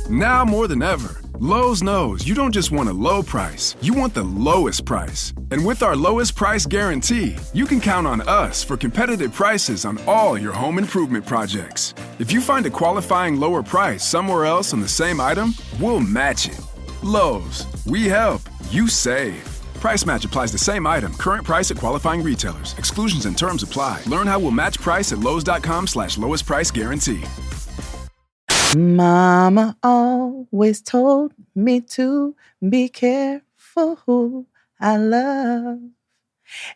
Now more than ever, Lowe's knows you don't just want a low price, you want the lowest price. And with our lowest price guarantee, you can count on us for competitive prices on all your home improvement projects. If you find a qualifying lower price somewhere else on the same item, we'll match it. Lowe's, we help, you save. Price match applies to same item. Current price at qualifying retailers. Exclusions and terms apply. Learn how we'll match price at lowes.com/lowest price guarantee. Mama always told me to be careful who I love.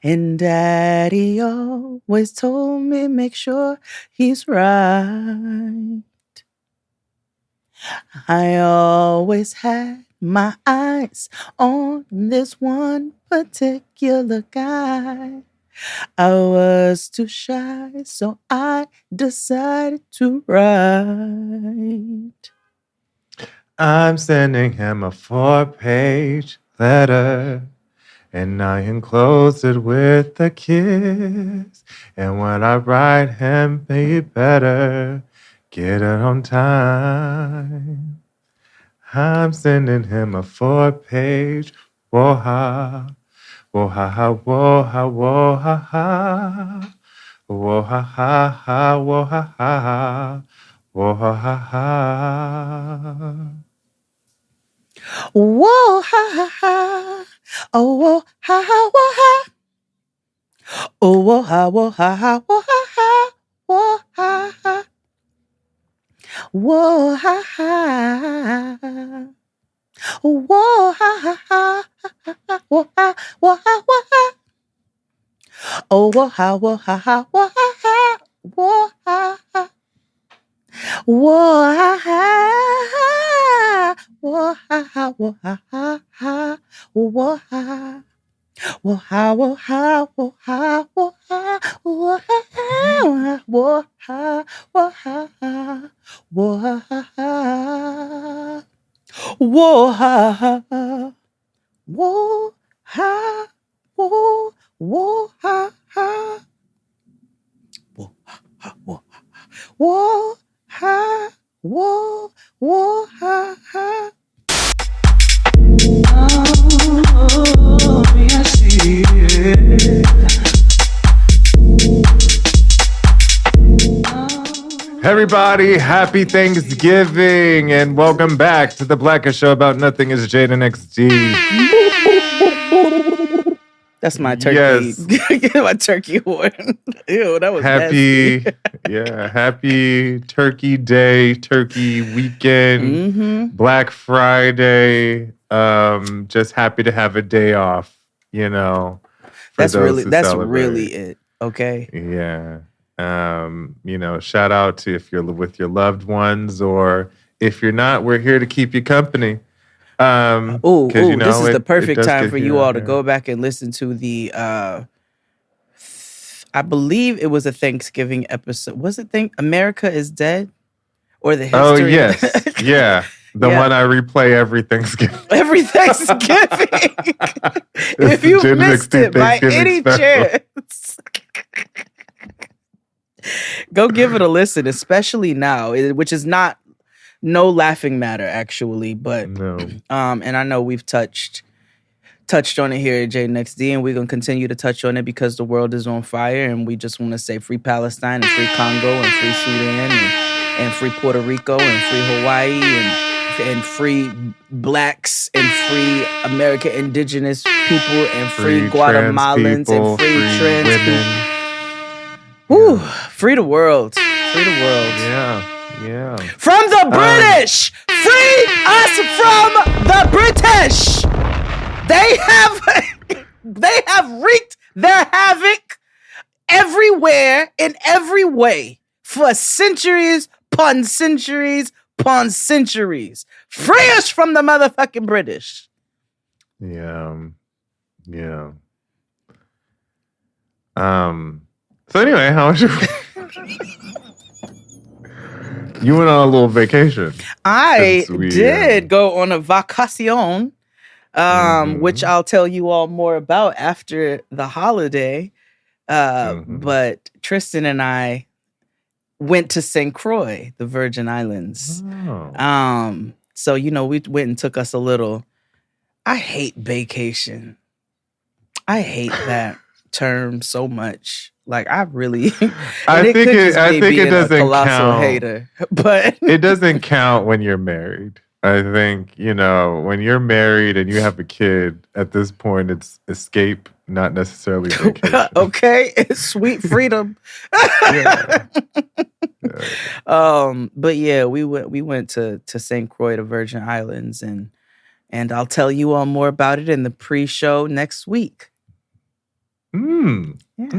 And Daddy always told me make sure he's right. I always had my eyes on this one particular guy. I was too shy, so I decided to write. I'm sending him a 4-page letter, and I enclose it with a kiss. And when I write him, he better get it on time. I'm sending him a 4-page whoa-ha, whoa-ha-ha, whoa-ha, whoa-ha-ha, whoa-ha-ha-ha, whoa-ha-ha, whoa-ha-ha-ha. Whoa ha ha ha, oh whoa ha ha whoa ha, oh whoa ha whoa ha ha whoa ha ha, whoa ha ha, whoa ha ha, whoa ha ha ha, whoa ha whoa ha whoa ha, oh whoa ha whoa ha ha whoa ha ha, whoa ha ha. Whoa ha ha, whoa ha ha, whoa ha ha ha, whoa ha, whoa ha, whoa ha, whoa ha, whoa ha, whoa ha, whoa ha, whoa ha, whoa ha, whoa ha, whoa ha, whoa, whoa ha, whoa ha, whoa, whoa. Ha, whoa, whoa, ha, ha. Oh, I see it. Everybody, happy Thanksgiving and welcome back to the Blackest Show About Nothing. Is Jaden XD. That's my turkey. Yes. My turkey horn. Ew, that was happy. nasty. Yeah, happy Turkey Day, Turkey Weekend, Black Friday. Just happy to have a day off. You know, that's really it. Okay. Yeah. You know, shout out to if you're with your loved ones, or if you're not, we're here to keep you company. You know, this is the perfect time for you all to go back and listen to the I believe it was a Thanksgiving episode. Was it America is Dead? Or the history? Oh, yes. Yeah. The one I replay every Thanksgiving. Every Thanksgiving. If you missed it by any chance, go give it a listen, especially now, which is no laughing matter, actually. But no. And I know we've touched on it here at JNXD, and we're going to continue to touch on it because the world is on fire, and we just want to say free Palestine and free Congo and free Sudan and free Puerto Rico and free Hawaii and free blacks and free American indigenous people and free Guatemalans people, and free trans women. Woo, free the world. Free the world. Yeah. From the British! Free us from the British! They have wreaked their havoc everywhere in every way for centuries upon centuries upon centuries. Free us from the motherfucking British. Yeah. So anyway, how was your... You went on a little vacation. I did go on a vacation. Which I'll tell you all more about after the holiday. But Tristan and I went to St. Croix, the Virgin Islands. So, we went and took us a little. I hate vacation. I hate that term so much. Like, I really, I think it being doesn't a colossal count. hater, but It doesn't count when you're married. I think, when you're married and you have a kid, at this point, it's escape, not necessarily vacation. Okay, it's sweet freedom. Yeah. But yeah, we went to St. Croix, the Virgin Islands, and I'll tell you all more about it in the pre-show next week. Yeah.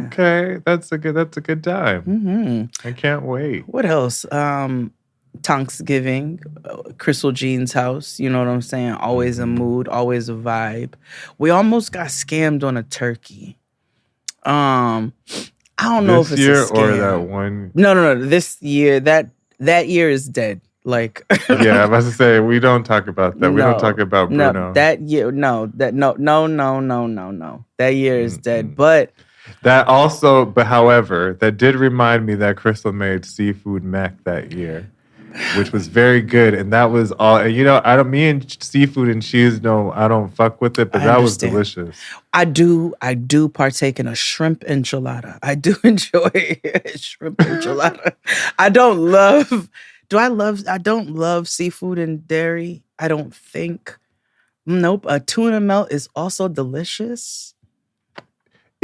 Okay, that's a good time. Mm-hmm. I can't wait. What else? Thanksgiving, Crystal Jean's house. You know what I'm saying? Always a mood, always a vibe. We almost got scammed on a turkey. I don't know if it's this year a scam. or that one. No. This year, that year is dead. Like, yeah, I was about to say we don't talk about that. We don't talk about Bruno. No, that year, no. That year is dead. But however, that did remind me that Crystal made seafood mac that year, which was very good, and that was all. And me and seafood and cheese. No, I don't fuck with it, but that was delicious. I do partake in a shrimp enchilada. I do enjoy shrimp enchilada. I don't love seafood and dairy. I don't think. Nope. A tuna melt is also delicious.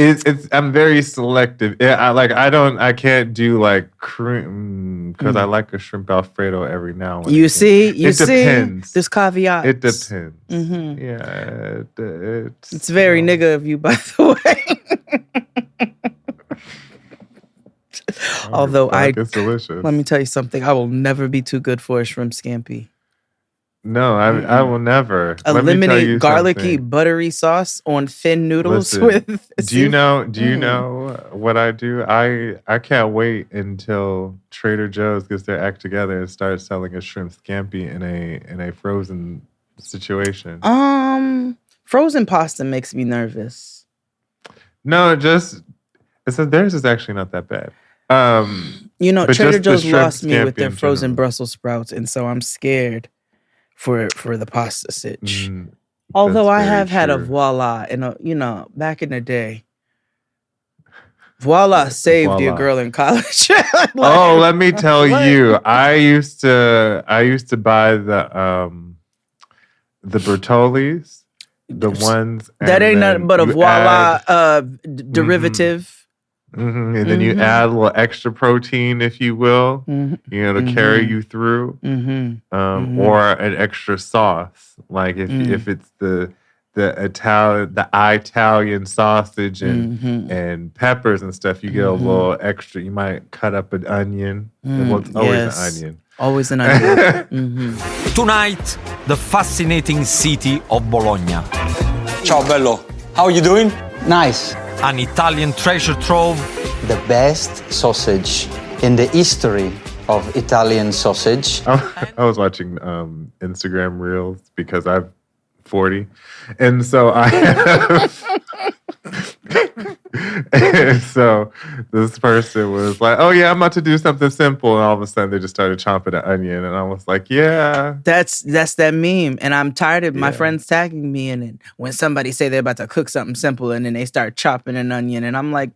I'm very selective. Yeah, I can't do like cream because I like a shrimp Alfredo every now and then. You see, depends. There's caveats. It depends. Mm-hmm. Yeah, it's very nigga of you, by the way. Although it's delicious. Let me tell you something. I will never be too good for a shrimp scampi. No, I will never. Eliminate garlicky, buttery sauce on thin noodles. Listen, do you know what I do? I can't wait until Trader Joe's gets their act together and starts selling a shrimp scampi in a frozen situation. Frozen pasta makes me nervous. No, theirs is actually not that bad. Trader Joe's lost me with their frozen Brussels sprouts, and so I'm scared for the pasta sitch. Although I have had a Voila, and back in the day, Voila saved your girl in college. Let me tell you, I used to buy the Bertollis, the ones that ain't nothing but a Voila derivative. And then you add a little extra protein, if you will, to carry you through, or an extra sauce. Like if it's the Italian sausage and peppers and stuff, you get a little extra. You might cut up an onion. It's always an onion. Always an onion. Tonight, the fascinating city of Bologna. Ciao, bello. How are you doing? Nice. An Italian treasure trove. The best sausage in the history of Italian sausage. I was watching Instagram Reels because I'm 40. And so I have... And so this person was like, oh yeah, I'm about to do something simple. And all of a sudden they just started chomping an onion. And I was like, yeah. That's that meme. And I'm tired of my friends tagging me in it when somebody say they're about to cook something simple and then they start chopping an onion. And I'm like,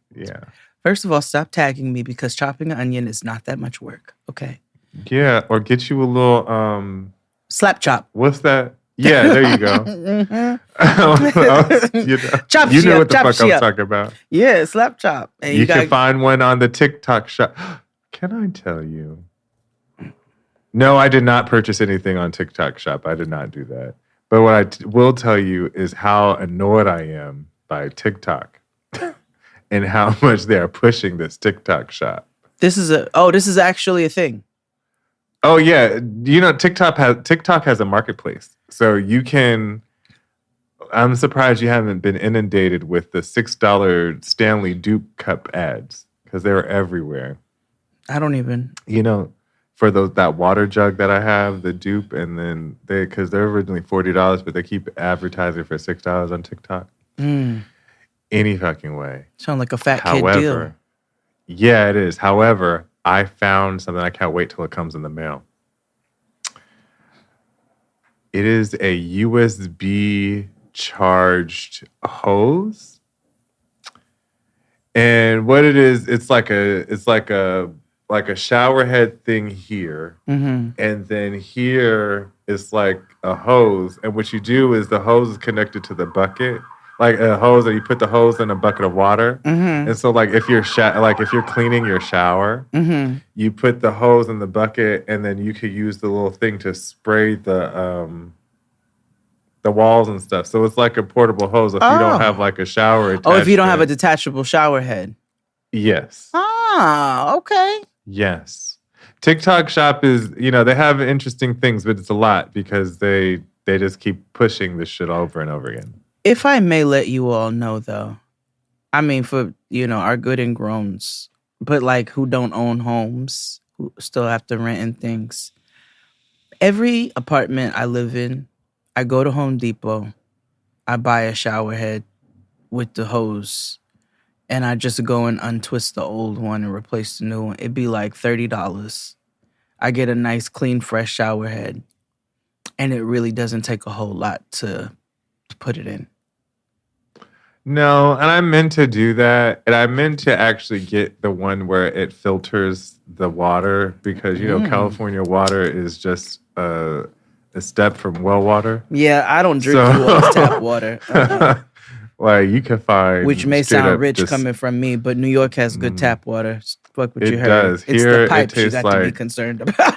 first of all, stop tagging me because chopping an onion is not that much work. Okay. Yeah. Or get you a little slap chop. What's that? Yeah, there you go. Chop you know what the fuck I'm talking about. Yeah, slap chop. And you can find one on the TikTok shop. Can I tell you? No, I did not purchase anything on TikTok shop. I did not do that. But what I will tell you is how annoyed I am by TikTok and how much they are pushing this TikTok shop. This is actually a thing. Oh yeah, TikTok has a marketplace, so you can. I'm surprised you haven't been inundated with the $6 Stanley Duke cup ads because they were everywhere. I don't even. For that water jug that I have, the dupe, and then because they're originally $40, but they keep advertising for $6 on TikTok. Any fucking way. Sound like a fat kid deal. Yeah, it is. However, I found something I can't wait till it comes in the mail. It is a USB charged hose. And what it is, it's like a shower head thing here. And then here is like a hose. And what you do is the hose is connected to the bucket. Like a hose, and you put the hose in a bucket of water. And so like if you're cleaning your shower, you put the hose in the bucket, and then you could use the little thing to spray the walls and stuff. So it's like a portable hose if you don't have like a shower attached. Oh, if you don't have a detachable shower head. Yes. Ah, okay. Yes. TikTok Shop is, they have interesting things, but it's a lot because they just keep pushing this shit over and over again. If I may let you all know, though, I mean, for, our good and growns, but like who don't own homes, who still have to rent and things. Every apartment I live in, I go to Home Depot, I buy a shower head with the hose, and I just go and untwist the old one and replace the new one. It'd be like $30. I get a nice, clean, fresh shower head, and it really doesn't take a whole lot to put it in. No, and I meant to do that, and I meant to actually get the one where it filters the water because, California water is just a step from well water. Yeah, I don't drink U.S. tap water. Like you can find, which may sound rich coming from me, but New York has good tap water. Fuck what you heard. It does. It's Here, the pipes you got to be like, concerned about.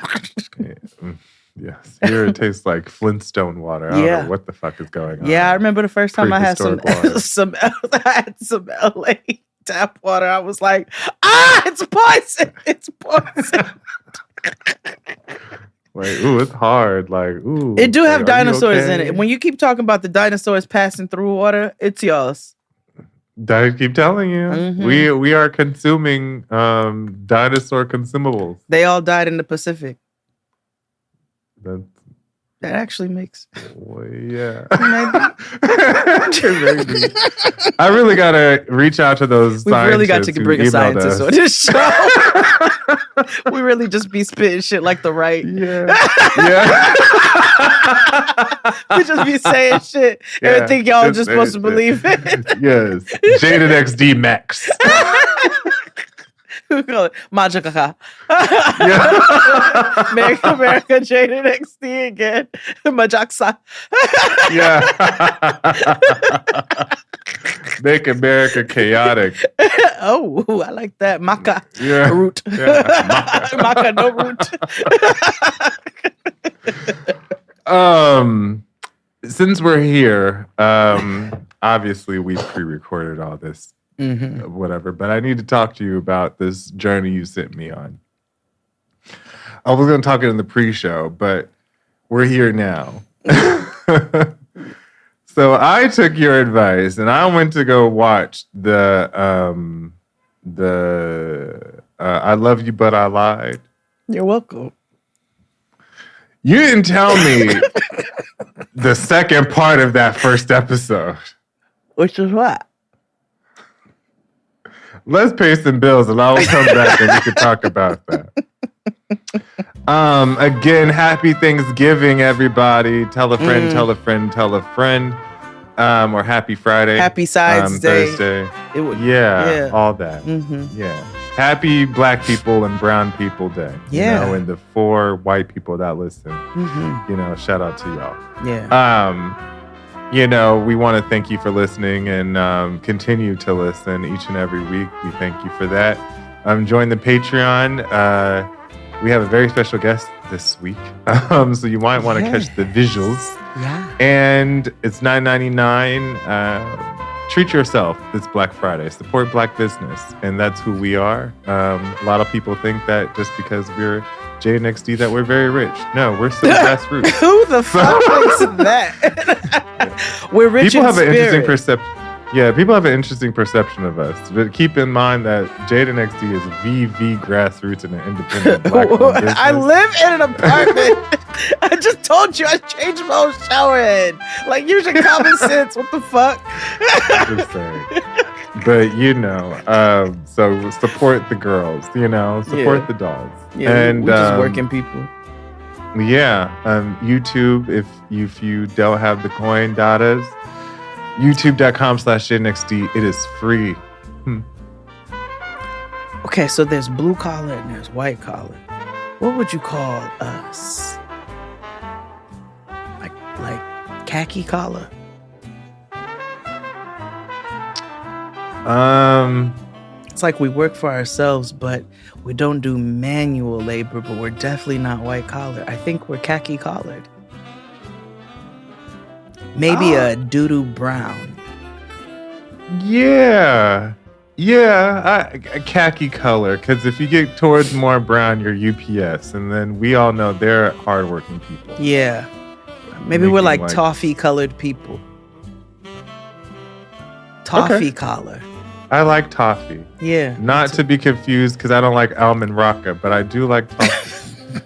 Yes, here it tastes like Flintstone water. I don't know what the fuck is going on. Yeah, I remember the first time I had some LA tap water. I was like, it's poison. It's poison. Like, ooh, it's hard. Like, ooh. It do have dinosaurs in it. When you keep talking about the dinosaurs passing through water, it's yours. I keep telling you. We are consuming dinosaur consumables. They all died in the Pacific. That actually makes. Well, yeah. Maybe. Maybe. I really gotta reach out to those scientists. We really got to bring a scientist on this show. We really just be spitting shit like the right. Yeah. We just be saying shit. Everything y'all just supposed to believe in. Yes. Jaded XD Max. We call it Majaka. America Jaded XD again. Majaksa. Yeah. Make America chaotic. Oh, I like that. Maca. Yeah. Root. Yeah. Maca, no root. Since we're here, obviously we pre-recorded all this. Whatever, but I need to talk to you about this journey you sent me on. I was going to talk it in the pre-show, but we're here now. So I took your advice and I went to go watch the I Love You But I Lied. You're welcome. You didn't tell me the second part of that first episode. Which is what? Let's pay some bills and I'll come back and we can talk about that. Again, happy Thanksgiving, everybody. Tell a friend, tell a friend, tell a friend. Or happy Friday. Happy Sides Day. Thursday. Yeah, all that. Yeah. Happy Black people and Brown people Day. Yeah. And the 4 white people that listen. Shout out to y'all. Yeah. We want to thank you for listening and continue to listen each and every week. We thank you for that. Join the Patreon. We have a very special guest this week, so you might want to catch the visuals. Yeah. And it's $9.99. Treat yourself this Black Friday. Support Black business, and that's who we are. A lot of people think that just because we're JNXD that we're very rich. No, we're still grassroots. Who the fuck thinks that? We're rich people in have spirit. An interesting perception. Yeah, people have an interesting perception of us. But keep in mind that JNXD is VV grassroots and an independent Black business. I live in an apartment. I just told you I changed my own shower head. Like, use your common sense. What the fuck? I'm just saying. But, so support the girls, support the dolls. Yeah, and we're just working people. YouTube, if you don't have the coin datas, youtube.com/JNXD. It is free. Okay, so there's blue collar and there's white collar. What would you call us? Like khaki collar? It's like we work for ourselves, but we don't do manual labor, but we're definitely not white collar. I think we're khaki collared. Maybe a doo-doo brown. Yeah, a khaki color. Because if you get towards more brown, you're UPS, and then we all know they're hardworking people. Yeah, maybe we're like toffee-colored people. Toffee collar. I like toffee. Yeah. Not to be confused, because I don't like almond rocka, but I do like toffee.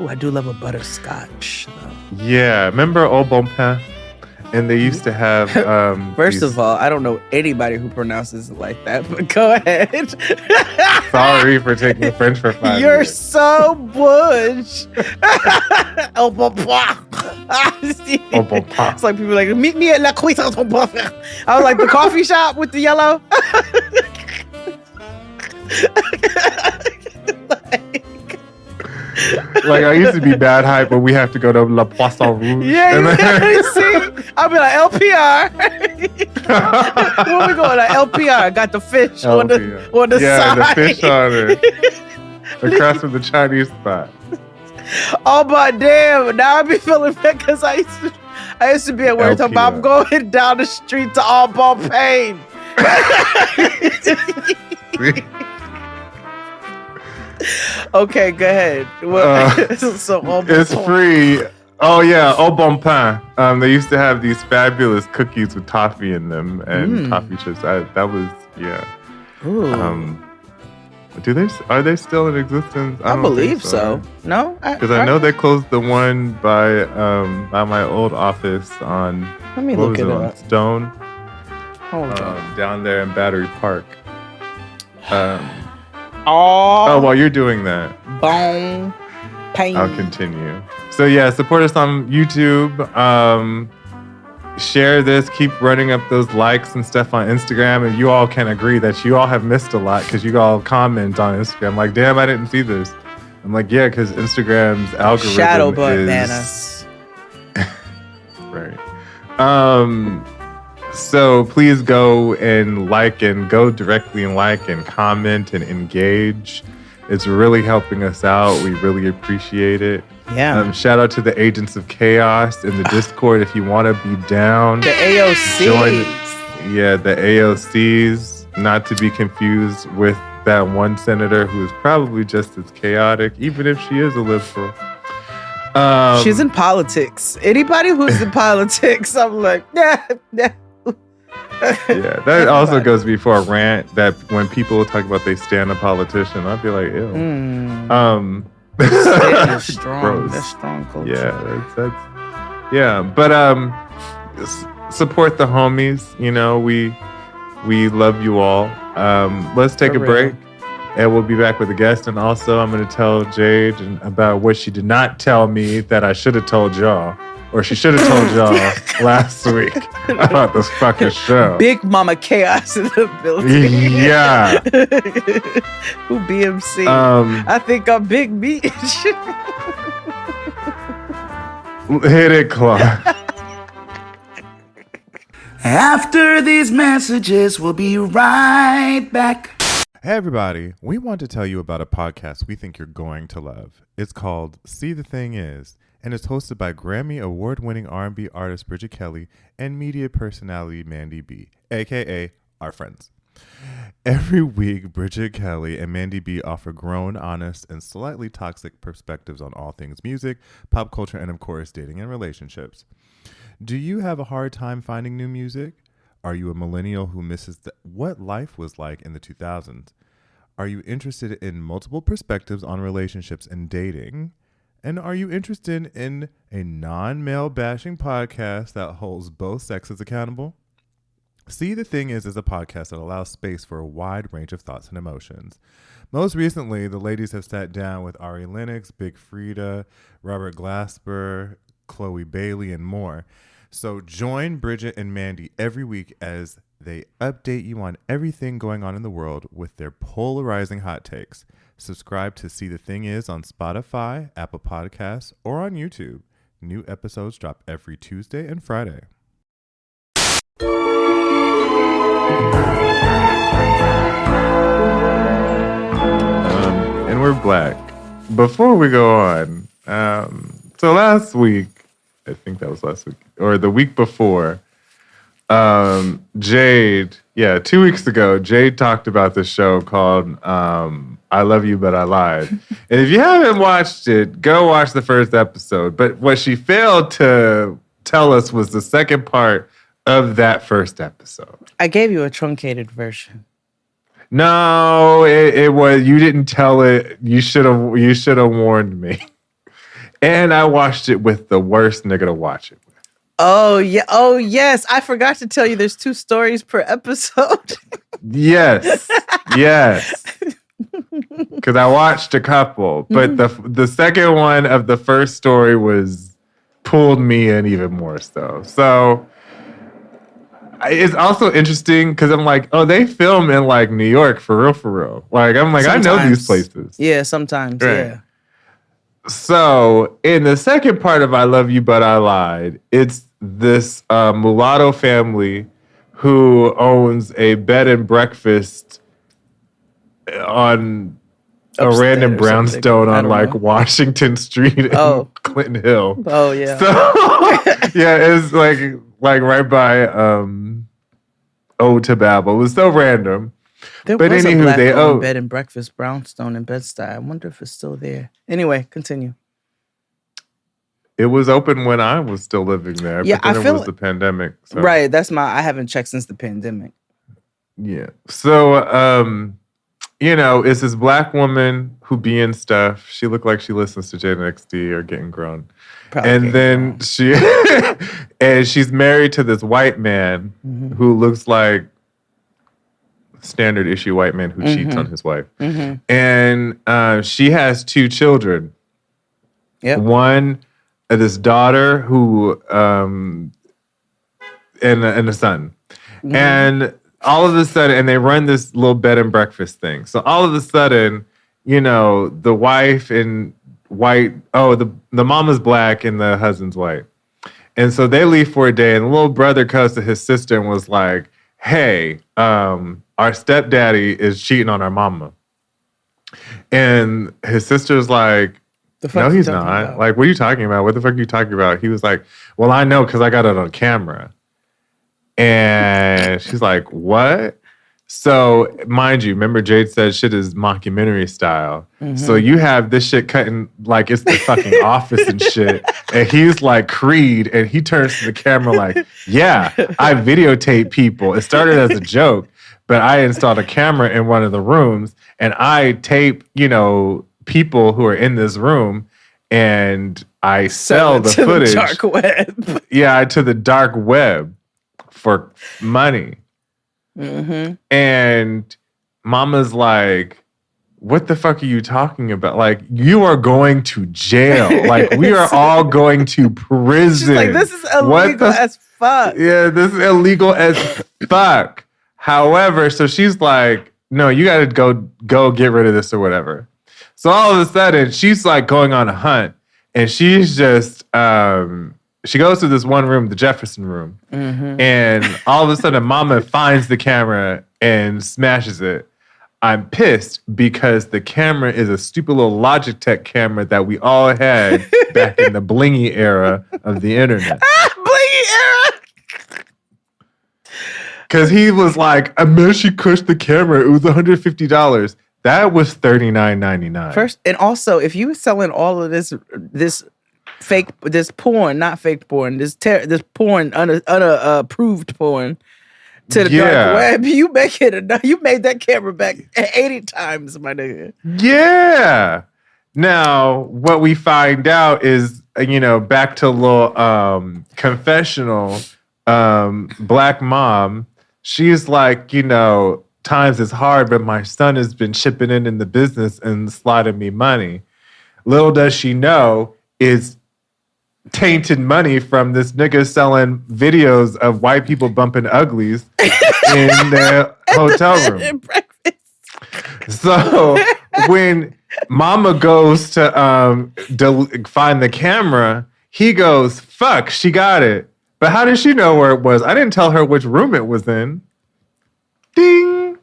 Oh, I do love a butterscotch, though. Yeah, remember Au Bon Pain? And they used to have. First of all, I don't know anybody who pronounces it like that, but go ahead. Sorry for taking French for 5 You're years. so bush. Au bon point. Au Bon Pain. It's like people like, meet me at La Cuisine. I was like, the coffee shop with the yellow. Like, I used to be bad hype, but we have to go to La Poisson Rouge. Yeah, you see? I'll be like, LPR. Where we going? Like, LPR. Got the fish on the side. Yeah, the fish on it. Across from the Chinese spot. Oh, but damn. Now I be feeling bad because I used to be at work talking about I'm going down the street to Au Bon Pain. Okay, go ahead. So it's free. Oh yeah, Au Bon Pain. They used to have these fabulous cookies with toffee in them and toffee chips. That was Ooh. Are they still in existence? I believe so. No, because I know they closed the one by my old office on. Let me look it up. Stone. Hold on. Down there in Battery Park. Oh, while you're doing that, Bon Pain. I'll continue. So yeah, support us on YouTube. Share this. Keep running up those likes and stuff on Instagram. And you all can agree that you all have missed a lot because you all comment on Instagram. Like, damn, I didn't see this. I'm like, yeah, because Instagram's algorithm Shadow is bananas. Right. So please go and go directly and like and comment and engage. It's really helping us out. We really appreciate it. Yeah. Shout out to the Agents of Chaos in the Discord if you want to be down. The AOC. The AOCs, not to be confused with that one senator who is probably just as chaotic, even if she is a liberal. She's in politics. Anybody who's in politics, I'm like, nah. Yeah, that also goes before a rant that when people talk about they stand a politician, I'd be like, ew. That's strong. Gross. That's strong culture. Yeah, but support the homies. You know, we love you all. Let's take a break, and we'll be back with a guest. And also, I'm going to tell Jade about what she did not tell me that I should have told y'all. Or she should have told y'all last week about this fucking show. Big Mama Chaos in the building. Yeah. Who BMC? I think I'm Big Meat. Hit it, Claude. After these messages, we'll be right back. Hey everybody, we want to tell you about a podcast we think you're going to love. It's called See the Thing Is, and it's hosted by Grammy award-winning R&B artist Bridget Kelly and media personality Mandy B, aka our friends. Every week, Bridget Kelly and Mandy B offer grown, honest, and slightly toxic perspectives on all things music, pop culture, and of course, dating and relationships. Do you have a hard time finding new music? Are you a millennial who misses what life was like in the 2000s? Are you interested in multiple perspectives on relationships and dating? And are you interested in a non-male bashing podcast that holds both sexes accountable? See the Thing Is a podcast that allows space for a wide range of thoughts and emotions. Most recently, the ladies have sat down with Ari Lennox, Big Frida, Robert Glasper, Chloe Bailey, and more. So join Bridget and Mandy every week as they update you on everything going on in the world with their polarizing hot takes. Subscribe to See the Thing Is on Spotify, Apple Podcasts, or on YouTube. New episodes drop every Tuesday and Friday. And we're back. Before we go on, so last week, I think that was last week, or the week before, Jade, 2 weeks ago, Jade talked about this show called I Love You, But I Lied. And if you haven't watched it, go watch the first episode. But what she failed to tell us was the second part of that first episode. I gave you a truncated version. No, it was, you didn't tell it. You should have warned me. And I watched it with the worst nigga to watch it with. Oh yeah. Oh yes. I forgot to tell you there's 2 stories per episode. Yes. Because I watched a couple, but the second one of the first story pulled me in even more so. So it's also interesting because I'm like, oh, they film in like New York for real. Like I'm like, sometimes. I know these places. Yeah, sometimes. Right. Yeah. So in the second part of I Love You, But I Lied, it's this mulatto family who owns a bed and breakfast on a random brownstone on like Washington Street in Clinton Hill. Oh yeah. So yeah, it's like right by Ode to Babel. It was so random. There was a black bed and breakfast brownstone in Bed-Stuy. I wonder if it's still there. Anyway, continue. It was open when I was still living there. Yeah, but then it was the pandemic. So. Right, I haven't checked since the pandemic. Yeah. So it's this black woman who be in stuff. She looked like she listens to JNXD or Getting Grown. She's married to this white man who looks like standard issue white man who cheats on his wife. And she has 2 children. Yep. One, this daughter who, and a son. And all of a sudden, and they run this little bed and breakfast thing. So all of a sudden, the wife and the mama's black and the husband's white. And so they leave for a day, and the little brother comes to his sister and was like, hey, our stepdaddy is cheating on our mama. And his sister's like, no, he's not. About? Like, what are you talking about? What the fuck are you talking about? He was like, well, I know because I got it on camera. And she's like, what? So, mind you, remember Jade said shit is mockumentary style. So you have this shit cutting like it's the fucking Office and shit. And he's like Creed, and he turns to the camera like, yeah, I videotape people. It started as a joke, but I installed a camera in one of the rooms, and I tape, people who are in this room, and I sell the footage. The dark web. Yeah, to the dark web for money. And mama's like, what the fuck are you talking about? Like, you are going to jail. Like, we are all going to prison. She's like, this is illegal as fuck. Yeah, this is illegal as fuck. However, so she's like, no, you got to go get rid of this or whatever. So all of a sudden, she's like going on a hunt, and she's just, she goes to this one room, the Jefferson room, and all of a sudden, mama finds the camera and smashes it. I'm pissed because the camera is a stupid little Logitech camera that we all had back in the blingy era of the internet. Blingy era! Because he was like, I mean, she crushed the camera. It was $150. That was $39.99. First, and also, if you were selling all of this porn, not fake porn, this porn, unapproved porn to the dark web, you made that camera back 80 times, my nigga. Yeah. Now, what we find out is, back to a little confessional, black mom. She's like, times is hard, but my son has been chipping in the business and sliding me money. Little does she know is tainted money from this nigga selling videos of white people bumping uglies in their hotel room. So when mama goes to find the camera, he goes, fuck, she got it. But how did she know where it was? I didn't tell her which room it was in. Ding.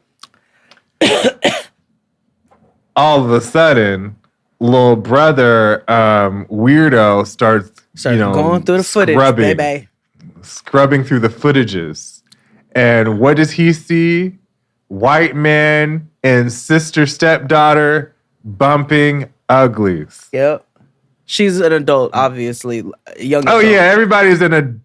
All of a sudden, little brother weirdo starts going through the footage, baby. Scrubbing through the footages. And what does he see? White man and sister stepdaughter bumping uglies. Yep. She's an adult, obviously. Young adult. Oh, yeah. Everybody's an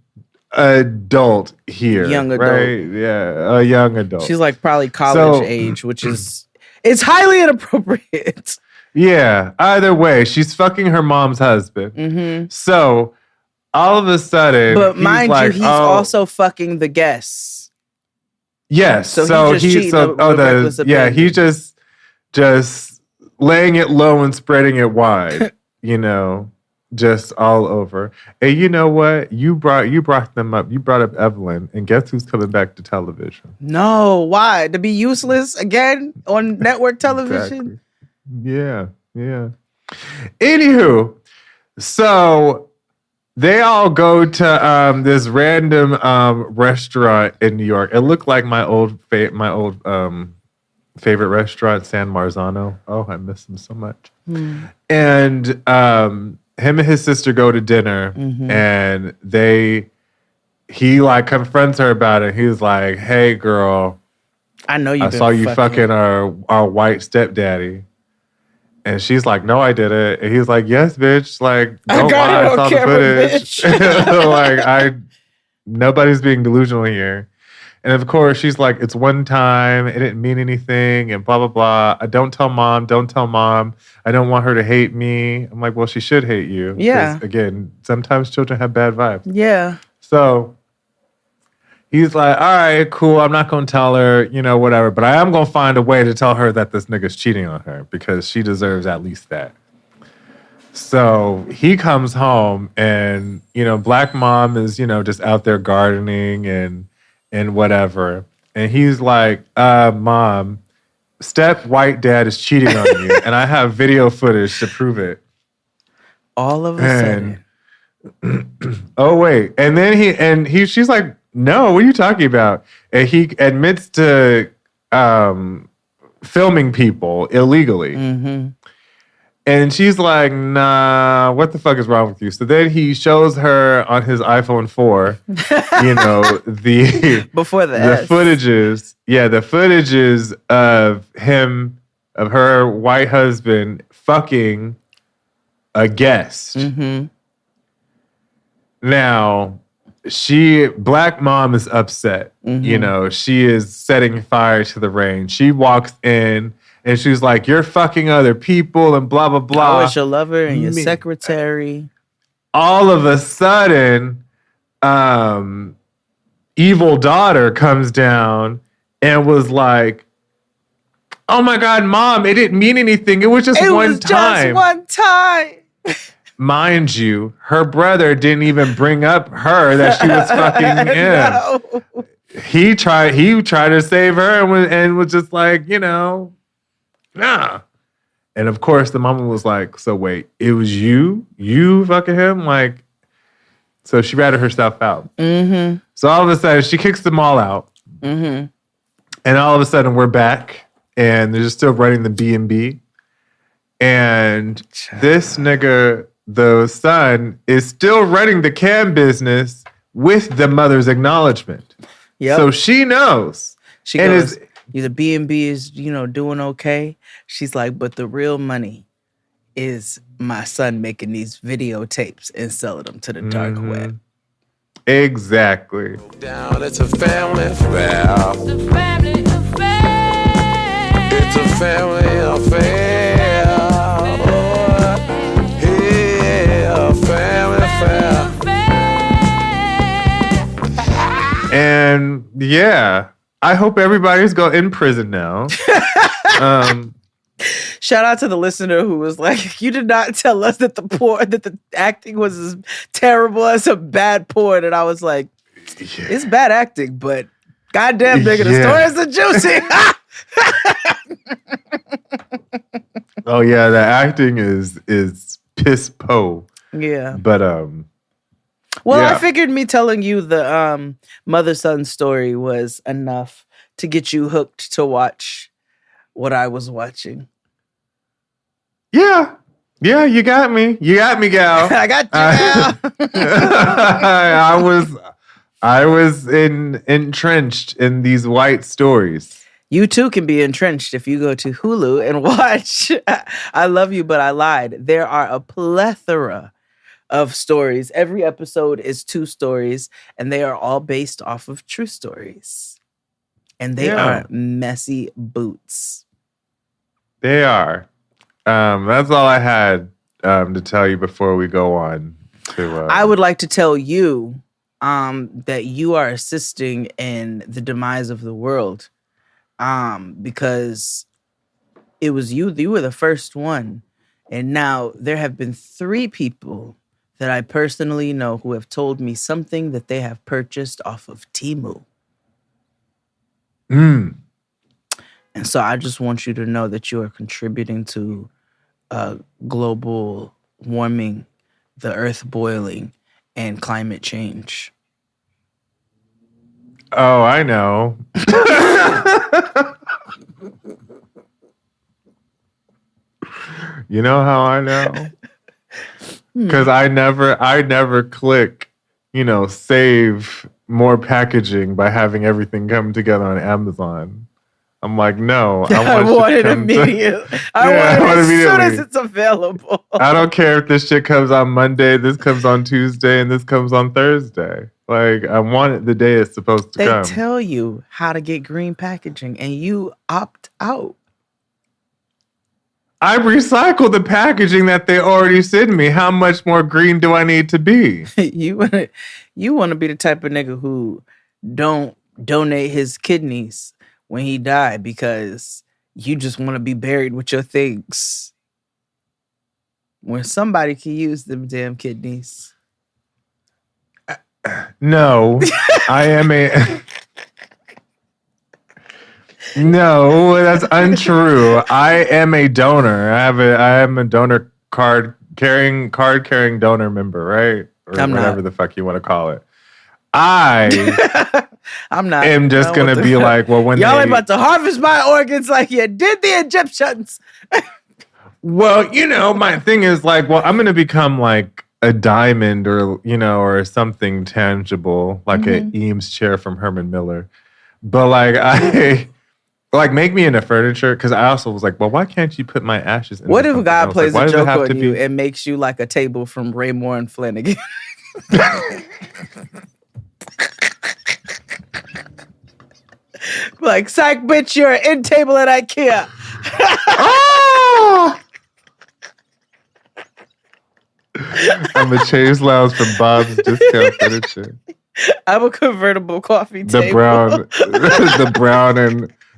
adult here. Young adult. Right? Yeah. A young adult. She's like probably college age, which is, it's highly inappropriate. Yeah. Either way, she's fucking her mom's husband. Mm-hmm. So all of a sudden. But mind you, he's also fucking the guests. Yes. So he's just laying it low and spreading it wide, just all over. And you know what? You brought them up. You brought up Evelyn, and guess who's coming back to television? No, why? To be useless again on network television? Exactly. Yeah. Anywho, so they all go to this random restaurant in New York. It looked like my old favorite restaurant, San Marzano. Oh, I miss him so much. And him and his sister go to dinner, and he like confronts her about it. He's like, "Hey, girl, I know I saw you fucking our white stepdaddy." And she's like, "No, I didn't." And he's like, "Yes, bitch. Like, don't lie. I saw the footage." Like, nobody's being delusional here. And of course, she's like, "It's one time. It didn't mean anything." And blah blah blah. Don't tell mom. Don't tell mom. I don't want her to hate me. I'm like, well, she should hate you. Yeah. Again, sometimes children have bad vibes. Yeah. So he's like, all right, cool. I'm not going to tell her, whatever. But I am going to find a way to tell her that this nigga's cheating on her because she deserves at least that. So he comes home and, black mom is, just out there gardening and whatever. And he's like, mom, step white dad is cheating on you. And I have video footage to prove it. All of a sudden. Oh, wait. And then she's like, no, what are you talking about? And he admits to filming people illegally. Mm-hmm. And she's like, nah, what the fuck is wrong with you? So then he shows her on his iPhone 4, the before the footages. Yeah, the footages of her white husband fucking a guest. Mm-hmm. Now, black mom is upset. Mm-hmm. She is setting fire to the rain. She walks in and she's like, you're fucking other people and blah, blah, blah. I was your lover and your secretary. All of a sudden, evil daughter comes down and was like, oh my God, mom, it didn't mean anything. It was just one time. Just one time. Mind you, her brother didn't even bring up her that she was fucking him. No. He tried to save her and was just like, nah. And of course, the mama was like, so wait, it was you fucking him? Like, so she ratted herself out. Mm-hmm. So all of a sudden, she kicks them all out. Mm-hmm. And all of a sudden, we're back. And they're just still running the B&B. And this nigga, the son, is still running the cam business with the mother's acknowledgement. Yep. So she knows. She goes, the B&B is, doing okay. She's like, but the real money is my son making these videotapes and selling them to the dark web. Exactly. Down, it's a family affair. It's a family affair. It's a family affair. Yeah, family affair. And yeah, I hope everybody's in prison now. Shout out to the listener who was like, "You did not tell us that the acting was as terrible as a bad porn," and I was like, "It's bad acting, but goddamn, nigga, the stories are juicy." Oh yeah, the acting is piss po. Yeah, but well, I figured me telling you the mother-son story was enough to get you hooked to watch what I was watching. Yeah, you got me. You got me, gal. I got you, gal. I was entrenched in these white stories. You too can be entrenched if you go to Hulu and watch I Love You, But I Lied. There are a plethora of stories. Every episode is 2 stories, and they are all based off of true stories. And they are messy boots. They are. That's all I had to tell you before we go on to. I would like to tell you that you are assisting in the demise of the world, because it was you. You were the first one, and now there have been 3 people that I personally know who have told me something that they have purchased off of Temu. And so I just want you to know that you are contributing to global warming, the earth boiling, and climate change. Oh, I know. You know how I know? Because I never click, save more packaging by having everything come together on Amazon. I'm like, no. I want it immediately. I want it as soon as it's available. I don't care if this shit comes on Monday, this comes on Tuesday, and this comes on Thursday. Like, I want it the day it's supposed to come. They tell you how to get green packaging, and you opt out. I recycle the packaging that they already sent me. How much more green do I need to be? You want to be the type of nigga who don't donate his kidneys when he died because you just want to be buried with your things. When somebody can use them damn kidneys. No, I am a... No, that's untrue. I am a donor. I am a donor card carrying donor member, right? Or I'm whatever not. the fuck you want to call it. I I'm not. am just gonna be like, well, when y'all ain't about to harvest my organs like you did the Egyptians. Well, my thing is like, well, I'm gonna become like a diamond or something tangible, like an Eames chair from Herman Miller. But like make me into furniture, because I also was like, well, why can't you put my ashes in? What if God plays a joke on you be... and makes you like a table from Raymore and Flanagan? Like, psych, bitch, you're an end table at IKEA. Oh! I'm a chaise lounge from Bob's Discount Furniture. I'm a convertible coffee table.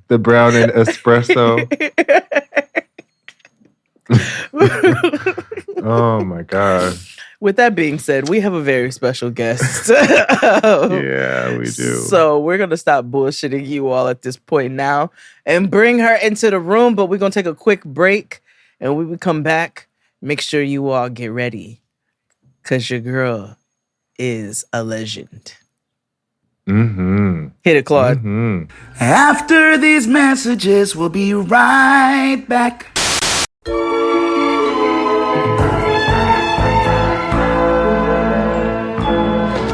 The brown and espresso. Oh my God. With that being said, we have a very special guest. Yeah, we do. So we're going to stop bullshitting you all at this point now and bring her into the room. But we're going to take a quick break. And when we come back, make sure you all get ready, because your girl is a legend. Mm-hmm. Hit it, Claude. Mm-hmm. After these messages, we'll be right back.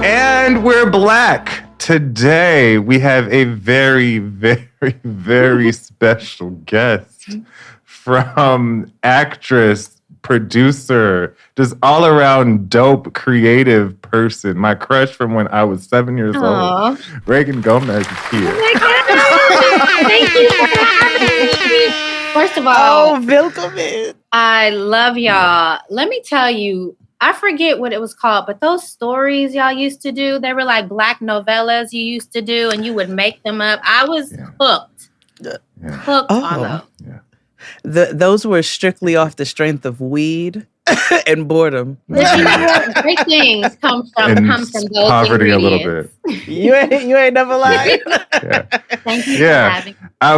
And we're black. Today, we have a very, very, very special guest from actress, producer, just all around dope, creative person. My crush from when I was 7 years old. Reagan Gomez is here. Oh my God. Thank you for having me. First of all, welcome in. I love y'all. Let me tell you, I forget what it was called, but those stories y'all used to do, they were like black novellas you used to do, and you would make them up. I was hooked. Hooked on those. Yeah. Those were strictly off the strength of weed and boredom. But you know what? Great things come from those poverty a little ingredients. bit. You ain't never lied. Thank you for having me. I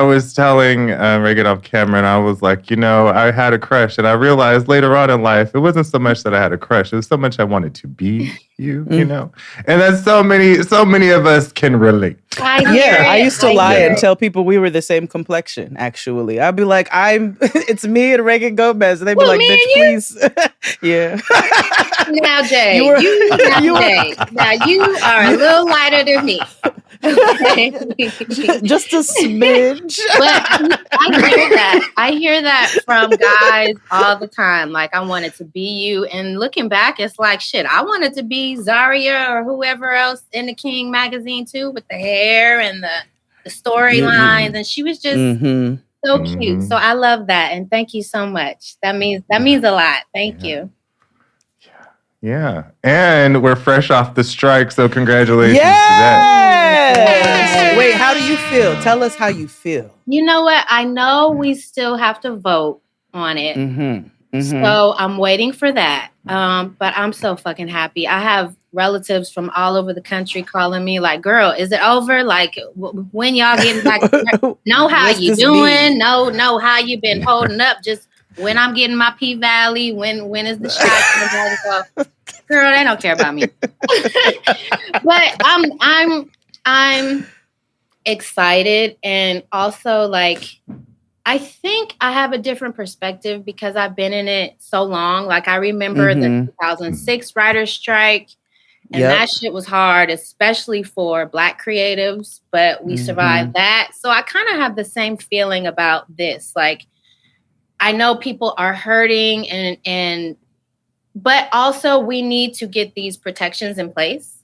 was telling Reagan off camera, and I was like, I had a crush, and I realized later on in life, it wasn't so much that I had a crush; it was so much I wanted to be you, and that's so many of us can relate. I used to lie and tell people we were the same complexion. Actually, I'd be like, it's me and Reagan Gomez, and they'd be like, bitch, please, yeah. Now, Jay, now you are a little lighter than me. Just a smidge. But I hear that from guys all the time. Like, I wanted to be you. And looking back, it's like, shit, I wanted to be Zaria or whoever else in the King magazine too, with the hair and the storylines. And she was just so cute. So I love that. And thank you so much. That means a lot. Thank you. Yeah. And we're fresh off the strike, so congratulations to that. Yes. Wait, how do you feel? Tell us how you feel. You know what? I know we still have to vote on it. So I'm waiting for that. But I'm so fucking happy. I have relatives from all over the country calling me like, girl, is it over? Like, when y'all getting back? Know how you doing? Know how you been holding up? Just when I'm getting my P-Valley, when is the shot? Girl, they don't care about me. But I'm excited, and also like I think I have a different perspective because I've been in it so long. Like I remember the 2006 writer's strike, and that shit was hard, especially for Black creatives, but we survived that. So I kind of have the same feeling about this. Like, I know people are hurting and but also we need to get these protections in place.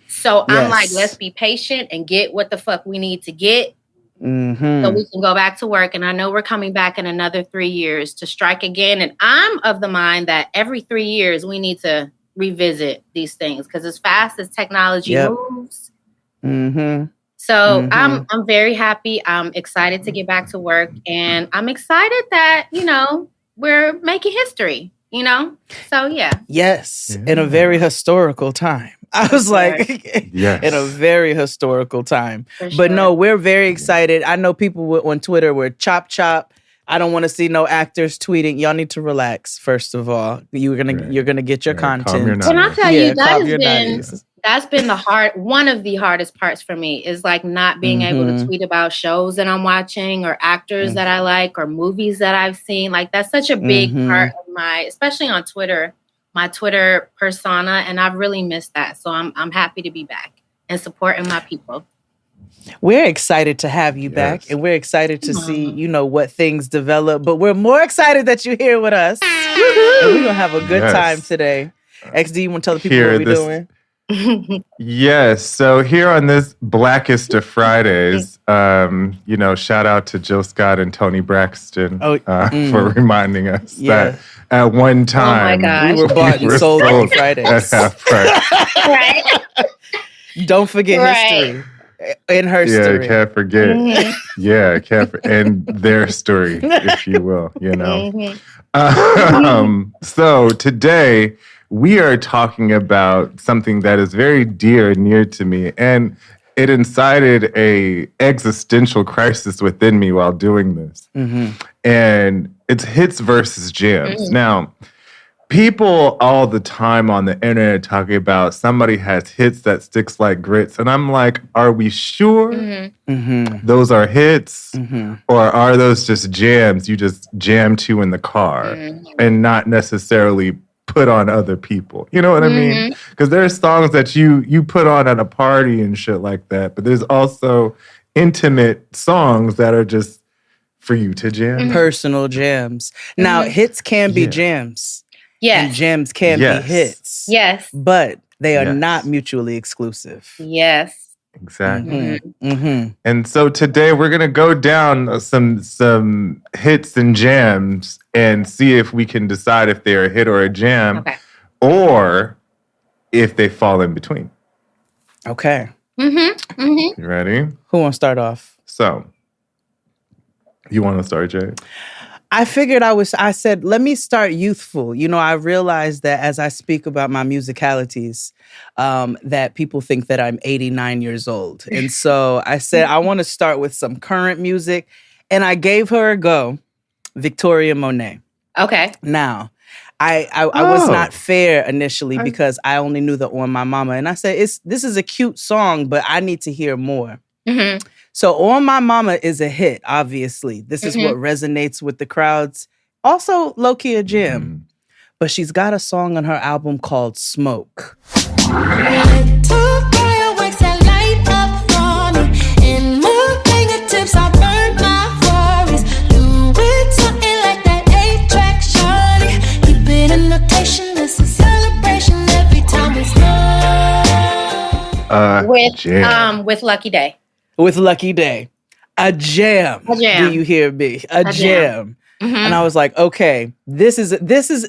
So I'm like, let's be patient and get what the fuck we need to get so we can go back to work. And I know we're coming back in another 3 years to strike again. And I'm of the mind that every 3 years we need to revisit these things because as fast as technology moves. So I'm very happy. I'm excited to get back to work, and I'm excited that, we're making history, So yeah. Yes, in a very historical time. I was like, in a very historical time. But no, we're very excited. I know people on Twitter were chop. I don't want to see no actors tweeting. Y'all need to relax. First of all, you're gonna get your content. Can I tell you that's been one of the hardest parts for me is like not being able to tweet about shows that I'm watching or actors that I like or movies that I've seen. Like that's such a big part of especially on Twitter, my Twitter persona, and I've really missed that. So I'm happy to be back and supporting my people. We're excited to have you back, and we're excited to see, what things develop. But we're more excited that you're here with us, and we're gonna have a good time today. XD, you want to tell the people what we're doing? Yes. So here on this Blackest of Fridays, shout out to Jill Scott and Tony Braxton for reminding us that at one time we were bought and sold on Fridays. Right. Don't forget history. In her story. Yeah, can't forget. And their story, if you will, So today we are talking about something that is very dear and near to me, and it incited a existential crisis within me while doing this. And it's hits versus jams. Now, people all the time on the internet talking about somebody has hits that sticks like grits. And I'm like, are we sure those are hits? Or are those just jams you just jam to in the car and not necessarily put on other people? You know what I mean? Because there's songs that you put on at a party and shit like that. But there's also intimate songs that are just for you to jam. Personal jams. Now, hits can be jams. Yes. And jams can be hits. Yes. But they are not mutually exclusive. Yes. Exactly. Mm-hmm. And so today we're gonna go down some hits and jams and see if we can decide if they're a hit or a jam, or if they fall in between. Okay. You ready? Who wants to start off? So, you want to start, Jay? I figured I said, let me start youthful. You know, I realized that as I speak about my musicalities, that people think that I'm 89 years old. And so I said, I want to start with some current music. And I gave her a go, Victoria Monet. Okay. Now, I was not fair initially because I only knew the On My Mama. And I said, this is a cute song, but I need to hear more. Mm-hmm. So On My Mama is a hit, obviously. This is what resonates with the crowds. Also, low-key a jam. But she's got a song on her album called Smoke. With Lucky Day. With Lucky Day. A jam. A jam. Do you hear me? A jam. And I was like, okay, this is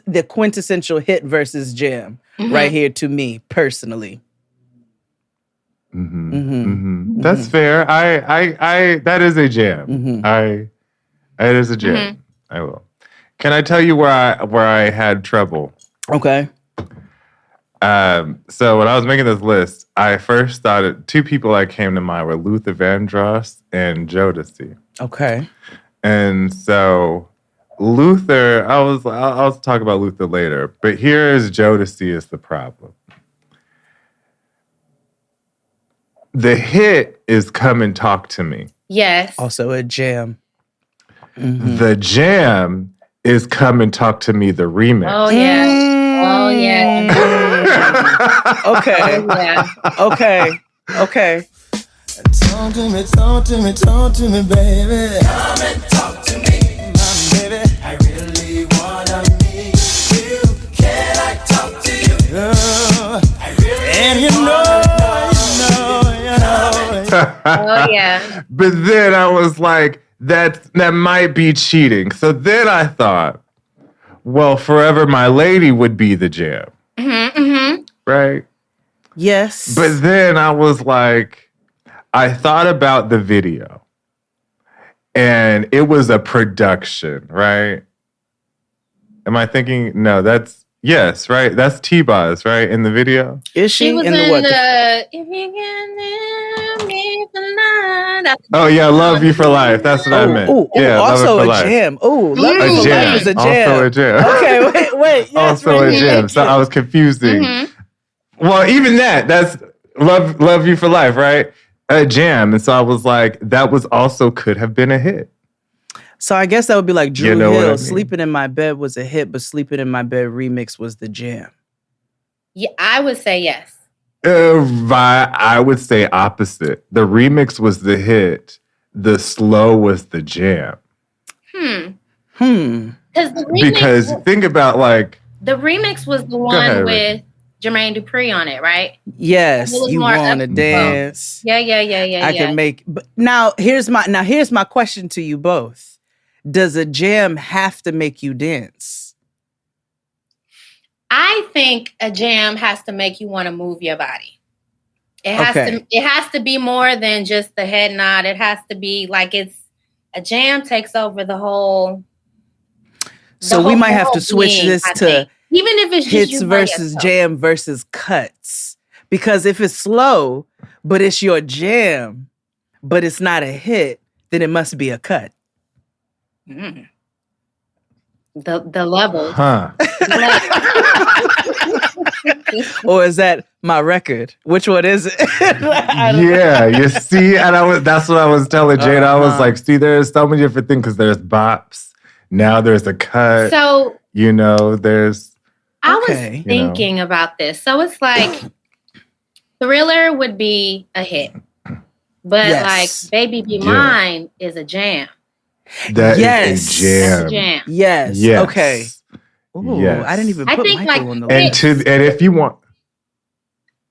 the quintessential hit versus jam right here to me personally. That's fair. I that is a jam. It is a jam. I will. Can I tell you where I had trouble? Okay. So when I was making this list, I first thought two people that came to mind were Luther Vandross and Jodeci. Okay. And so Luther, I'll talk about Luther later, but here is Jodeci is the problem. The hit is Come and Talk to Me. Yes. Also a jam. The jam is Come and Talk to Me, the remix. Oh, yeah. Oh, yeah. Okay. Oh, yeah. Okay. Talk to me, baby. Come and talk to me, my baby. I really wanna meet you. Can I talk to you? I really and you know. Oh, yeah. But then I was like, that might be cheating. So then I thought, well, Forever My Lady would be the jam. Right? Yes. But then I was like, I thought about the video. And it was a production, right? Am I thinking? No, that's, yes, right? That's T-Boz, right? In the video? Is she was in the what? If you can hear me tonight. Oh, yeah, Love You for Life. That's what I meant. Yeah, also Love It for a Life. jam. Oh, Love It for Life is a jam. Also a jam. Okay, wait. Yes, also a jam. So I was confusing. Well, even that's Love You for Life, right? A jam. And so I was like, that was also could have been a hit. So I guess that would be like Drew You know what Hill. I mean? Sleeping in My Bed was a hit, but Sleeping in My Bed remix was the jam. Yeah, I would say yes. I would say opposite. The remix was the hit. The slow was the jam. Because think about like... The remix was the one with Jermaine Dupri on it, right? Yes, You Want to Dance. Yeah. I can make... But now, here's my question to you both. Does a jam have to make you dance? I think a jam has to make you want to move your body. It has to be more than just the head nod. It has to be like a jam takes over the whole. So we might have to switch this to even if it's just hits versus jam versus cuts. Because if it's slow, but it's your jam, but it's not a hit, then it must be a cut. The levels. Huh. Or is that my record? Which one is it? Yeah, you see, and that's what I was telling Jada. I was like, see, there's so many different things because there's bops. Now there's a cut. So there's. I was thinking about this. So it's like Thriller would be a hit, but like Baby Be Mine is a jam. That is a jam. That's a jam. Yes. Okay. Ooh, yes. I didn't even put Michael on the list. And if you want,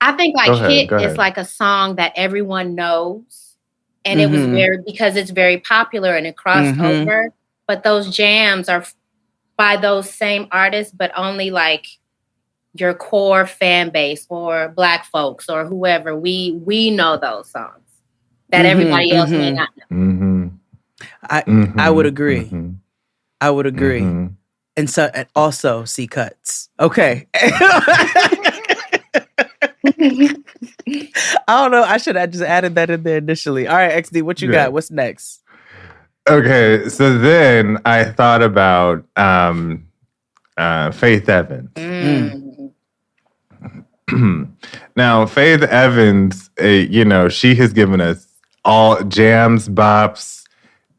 I think like Go ahead, hit go is ahead. like a song that everyone knows, and it was because it's very popular and it crossed over. But those jams are by those same artists, but only like your core fan base or Black folks or whoever. We know those songs that everybody else may not know. I would agree. I would agree. And so, and also C cuts. Okay. I don't know. I should have just added that in there initially. All right, XD, what you got? What's next? Okay, so then I thought about Faith Evans. Now, Faith Evans, she has given us all jams, bops,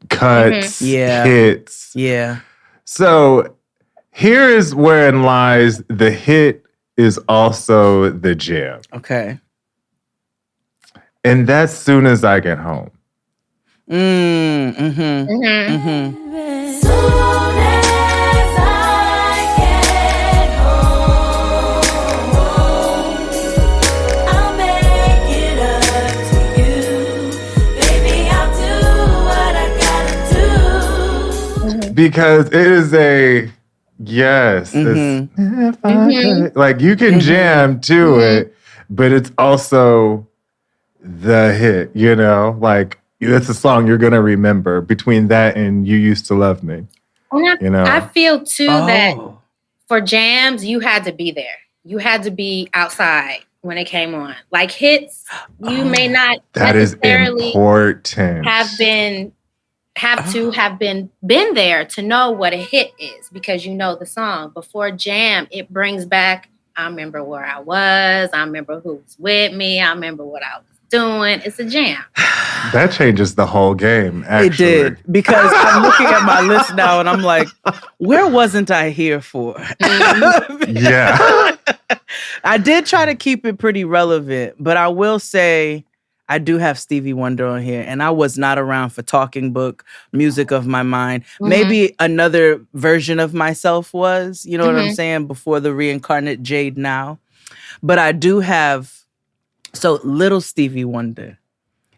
cuts, hits. Yeah. So here is wherein lies the hit is also the jam. Okay. And that's Soon As I Get Home. Because it is like you can jam to it, but it's also the hit, like that's a song you're going to remember between that and You Used to Love Me. I feel too that for jams, you had to be there. You had to be outside when it came on. Like hits, you may not that necessarily is important. have been there to know what a hit is because you know the song. Before jam, it brings back, I remember where I was, I remember who was with me, I remember what I was doing. It's a jam. That changes the whole game, actually. It did. Because I'm looking at my list now and I'm like, where wasn't I here for? Yeah. I did try to keep it pretty relevant, but I will say I do have Stevie Wonder on here, and I was not around for Talking Book, Music of My Mind. Maybe another version of myself was, you know what I'm saying, before the reincarnate Jade now. But I do have, so little Stevie Wonder.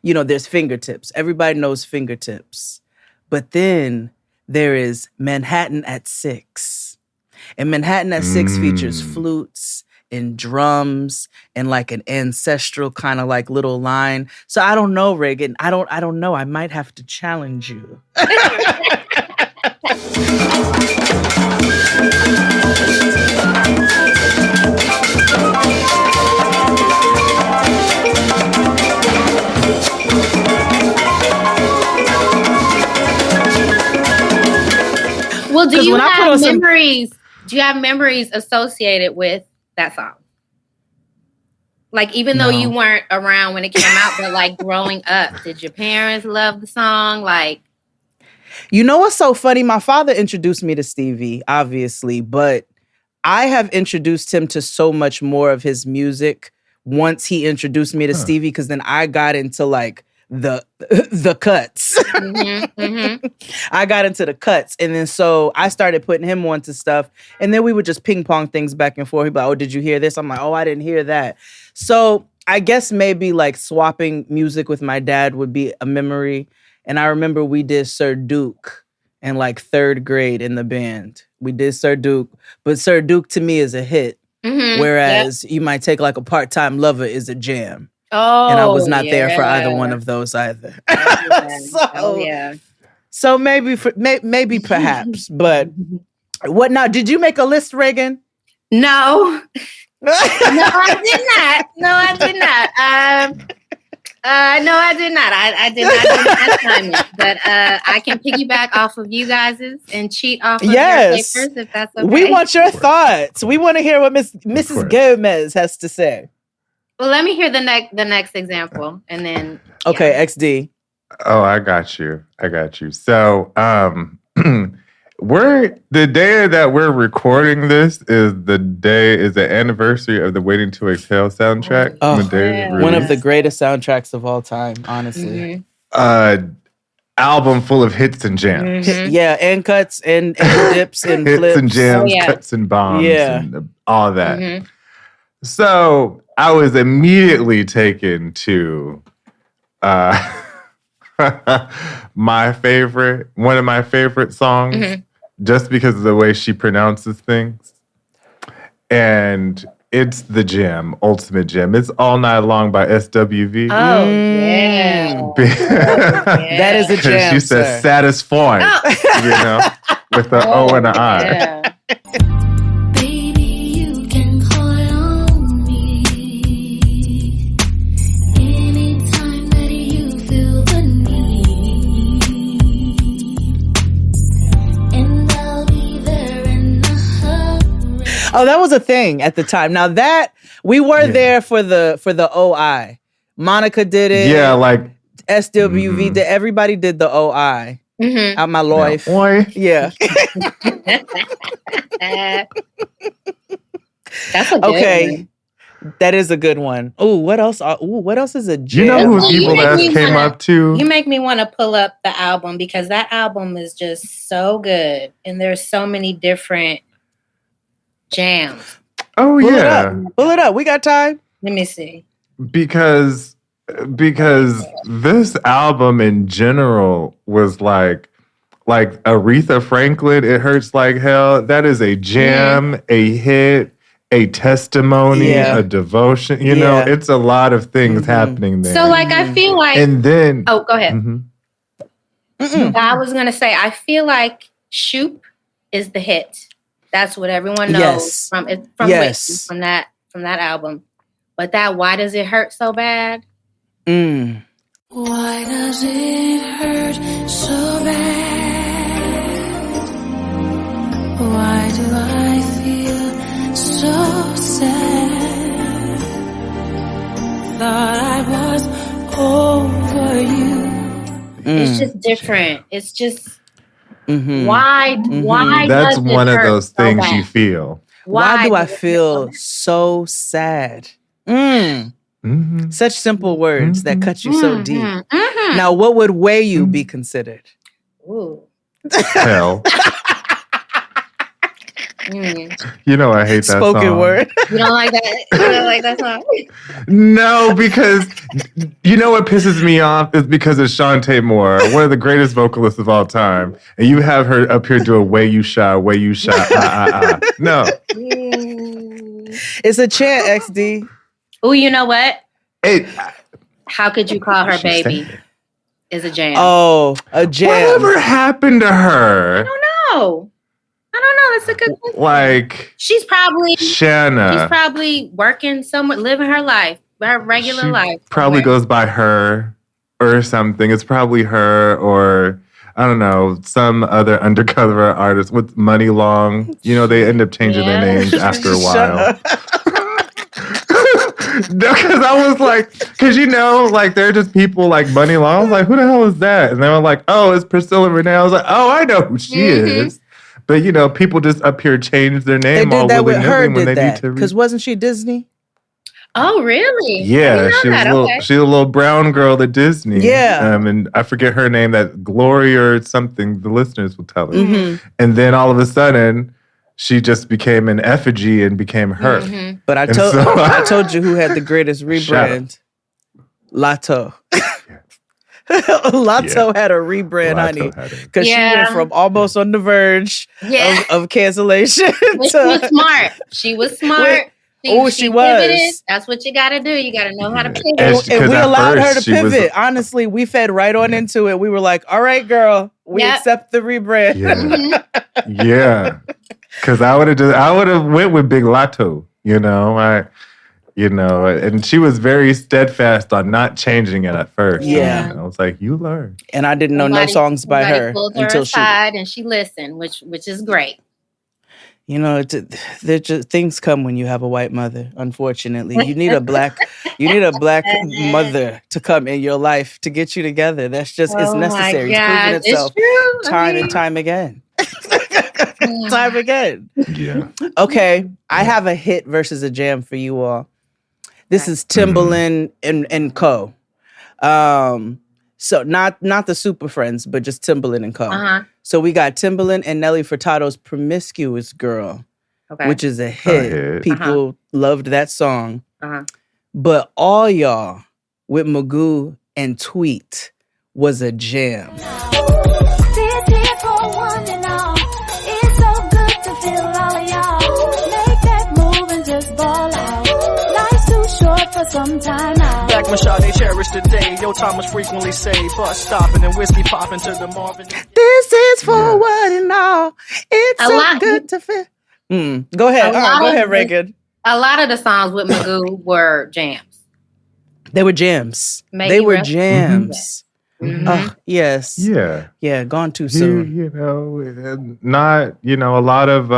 There's Fingertips. Everybody knows Fingertips. But then there is Manhattan at 6. And Manhattan at 6 features flutes and drums and like an ancestral kind of like little line. So I don't know, Reagan. I don't know. I might have to challenge you. Well, do you have memories? Do you have memories associated with that song? Like, even though you weren't around when it came out, but like growing up, did your parents love the song? Like, you know what's so funny? My father introduced me to Stevie, obviously, but I have introduced him to so much more of his music once he introduced me to Stevie, because then I got into like the cuts. I got into the cuts. And then so I started putting him onto stuff. And then we would just ping pong things back and forth. He'd be like, oh, did you hear this? I'm like, oh, I didn't hear that. So I guess maybe like swapping music with my dad would be a memory. And I remember we did Sir Duke in like 3rd grade in the band. We did Sir Duke. But Sir Duke to me is a hit. Whereas you might take like a Part-Time Lover is a jam. Oh, and I was not there for either one of those either. So maybe perhaps, but what now? Did you make a list, Reagan? No. No, I did not. No, I did not. No, I did not. I did not do that assignment. But I can piggyback off of you guys's and cheat off of your papers if that's okay. We want your thoughts. We want to hear what Mrs. Gomez has to say. Well, let me hear the next example, and then okay, XD. Oh, I got you. So, the day that we're recording this is the anniversary of the Waiting to Exhale soundtrack. One of the greatest soundtracks of all time, honestly. Album full of hits and jams. Yeah, and cuts and dips and hits flips and jams, cuts and bombs, and all that. So I was immediately taken to one of my favorite songs, just because of the way she pronounces things. And it's the jam, ultimate jam. It's All Night Long by SWV. Oh, yeah. That is a jam, She says sir. satisfying, you know, with the O and an I. Yeah. Baby, you can call on me anytime that you feel the need, and I'll be there in a hurry. Oh, that was a thing at the time. Now that we were there for the OI. Monica did it. Yeah, like SWV did. Everybody did the OI. Out my life. Oi. Yeah. That's a good Okay. one. That is a good one. Oh, what else? What else is a jam? You know whose You evil make ass me came wanna- up to? You make me want to pull up the album because that album is just so good. And there's so many different jams. Oh Pull it yeah, up. Pull it up. We got time. Let me see. because this album in general was like Aretha Franklin. It hurts like hell. That is a jam, a hit, a testimony, Yeah. a devotion. You know, Yeah. it's a lot of things happening there. So, like, I feel like. and then Oh, go ahead. Mhm. I was going to say, I feel like Shoop is the hit. That's what everyone knows Yes. from Yes. Whitney, from that album. But that Why Does It Hurt So Bad? Mm. Why does it hurt so bad? Why do I feel so sad? Thought I was over you. It's just different. It's just Mhm. why That's does one it of hurt those so things bad? you feel. Why do I does it hurt so feel bad? so sad? Mm. Mhm. Such simple words that cut you so deep. Mhm. Now, what would weigh you be considered? Ooh. Hell, Mm. you know I hate that Spoken song. word. You don't like that? You don't like that song? No, because you know what pisses me off is because of Shantae Moore, one of the greatest vocalists of all time, and you have her up here doing "Way You Shy, Way You Shy." No, It's a chant, XD. Oh, you know what? it. How Could You Call Her She Baby? said it. Is a jam. Oh, a jam. Whatever happened to her? No. I don't know. That's a good question. Like She's probably Shanna. working somewhere, living her life, her regular She life. probably somewhere. goes by her or something. It's probably her or I don't know, some other undercover artist with Money Long. You know, they end up changing their Yeah. names after a Shut while. up. No, because I was like, because you know, like they're just people like Money Long. I was like, who the hell is that? And they were like, oh, it's Priscilla Renee. I was like, oh, I know who she is. But you know, people just up here change their They name all did that with willy-nilly her, when they did need that. to. Because wasn't she Disney? Oh, really? I Yeah, didn't know she was that. a little, Okay. she's a little brown girl at Disney. Yeah. And I forget her name, that Glory or something. The listeners will tell us. Mhm. And then all of a sudden, she just became an effigy and became her. Mhm. But I And told so- I told you who had the greatest rebrand. Lotto. Lotto had a rebrand, honey. Lotto had it. Because she went Yeah. from almost on the verge Yeah. of cancellation But she was smart. She was smart. She was. pivoted. That's what you got to do. You got to know how to pivot. And and, she- and 'cause we at allowed her first to she was- pivot. Honestly, we fed right on into it. We were like, all right, girl, we Yep. accept the rebrand. Yeah. Yeah. Because I would have went with Big Lotto, and she was very steadfast on not changing it at first. Yeah. And I was like, you learn. And I didn't know no Somebody- songs by somebody her pulled her until she, aside and she listened, which is great. there just things come when you have a white mother. Unfortunately, you need a black mother to come in your life to get you together. That's just it's Oh my necessary. It's God. proven itself It's true. time and time again. Time again. Yeah. Okay, I have a hit versus a jam for you all. This is Timbaland and Co. So not the Super Friends, but just Timbaland and Co. Uh-huh. So we got Timbaland and Nelly Furtado's Promiscuous Girl. which is a hit. hit. People loved that song. Uh-huh. But All Y'all with Magoo and Tweet was a jam. It's so good to feel all of y'all. Make that move and just ball out. Life's too short for some time out. Black Machado, they cherish the day. Yo, Thomas frequently say, bus stopping and whiskey popping to the Marvin. This is for one and all. It's so good to feel. Go ahead. Go ahead, Reagan. A lot of the songs with Magoo were jams. They were jams. They were jams. Yes. Yeah. Yeah, gone too soon. You know, not, a lot of,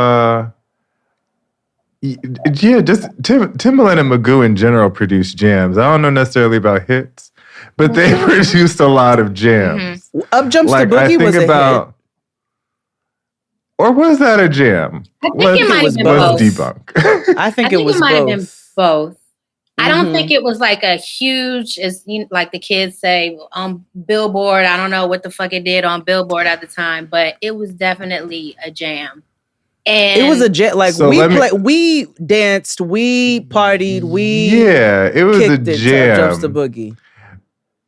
just Timbaland and Magoo in general produced jams. I don't know necessarily about hits, but they produced a lot of jams. Up Jumps the Boogie was a hit. Or was that a jam? I think it might have been both. Debunk. I think it was might have both. been both. I don't think it was like a huge, like the kids say, on Billboard. I don't know what the fuck it did on Billboard at the time, but it was definitely a jam. And it was a jam. Like we danced, we partied, it was a jam. To Jumps the Boogie.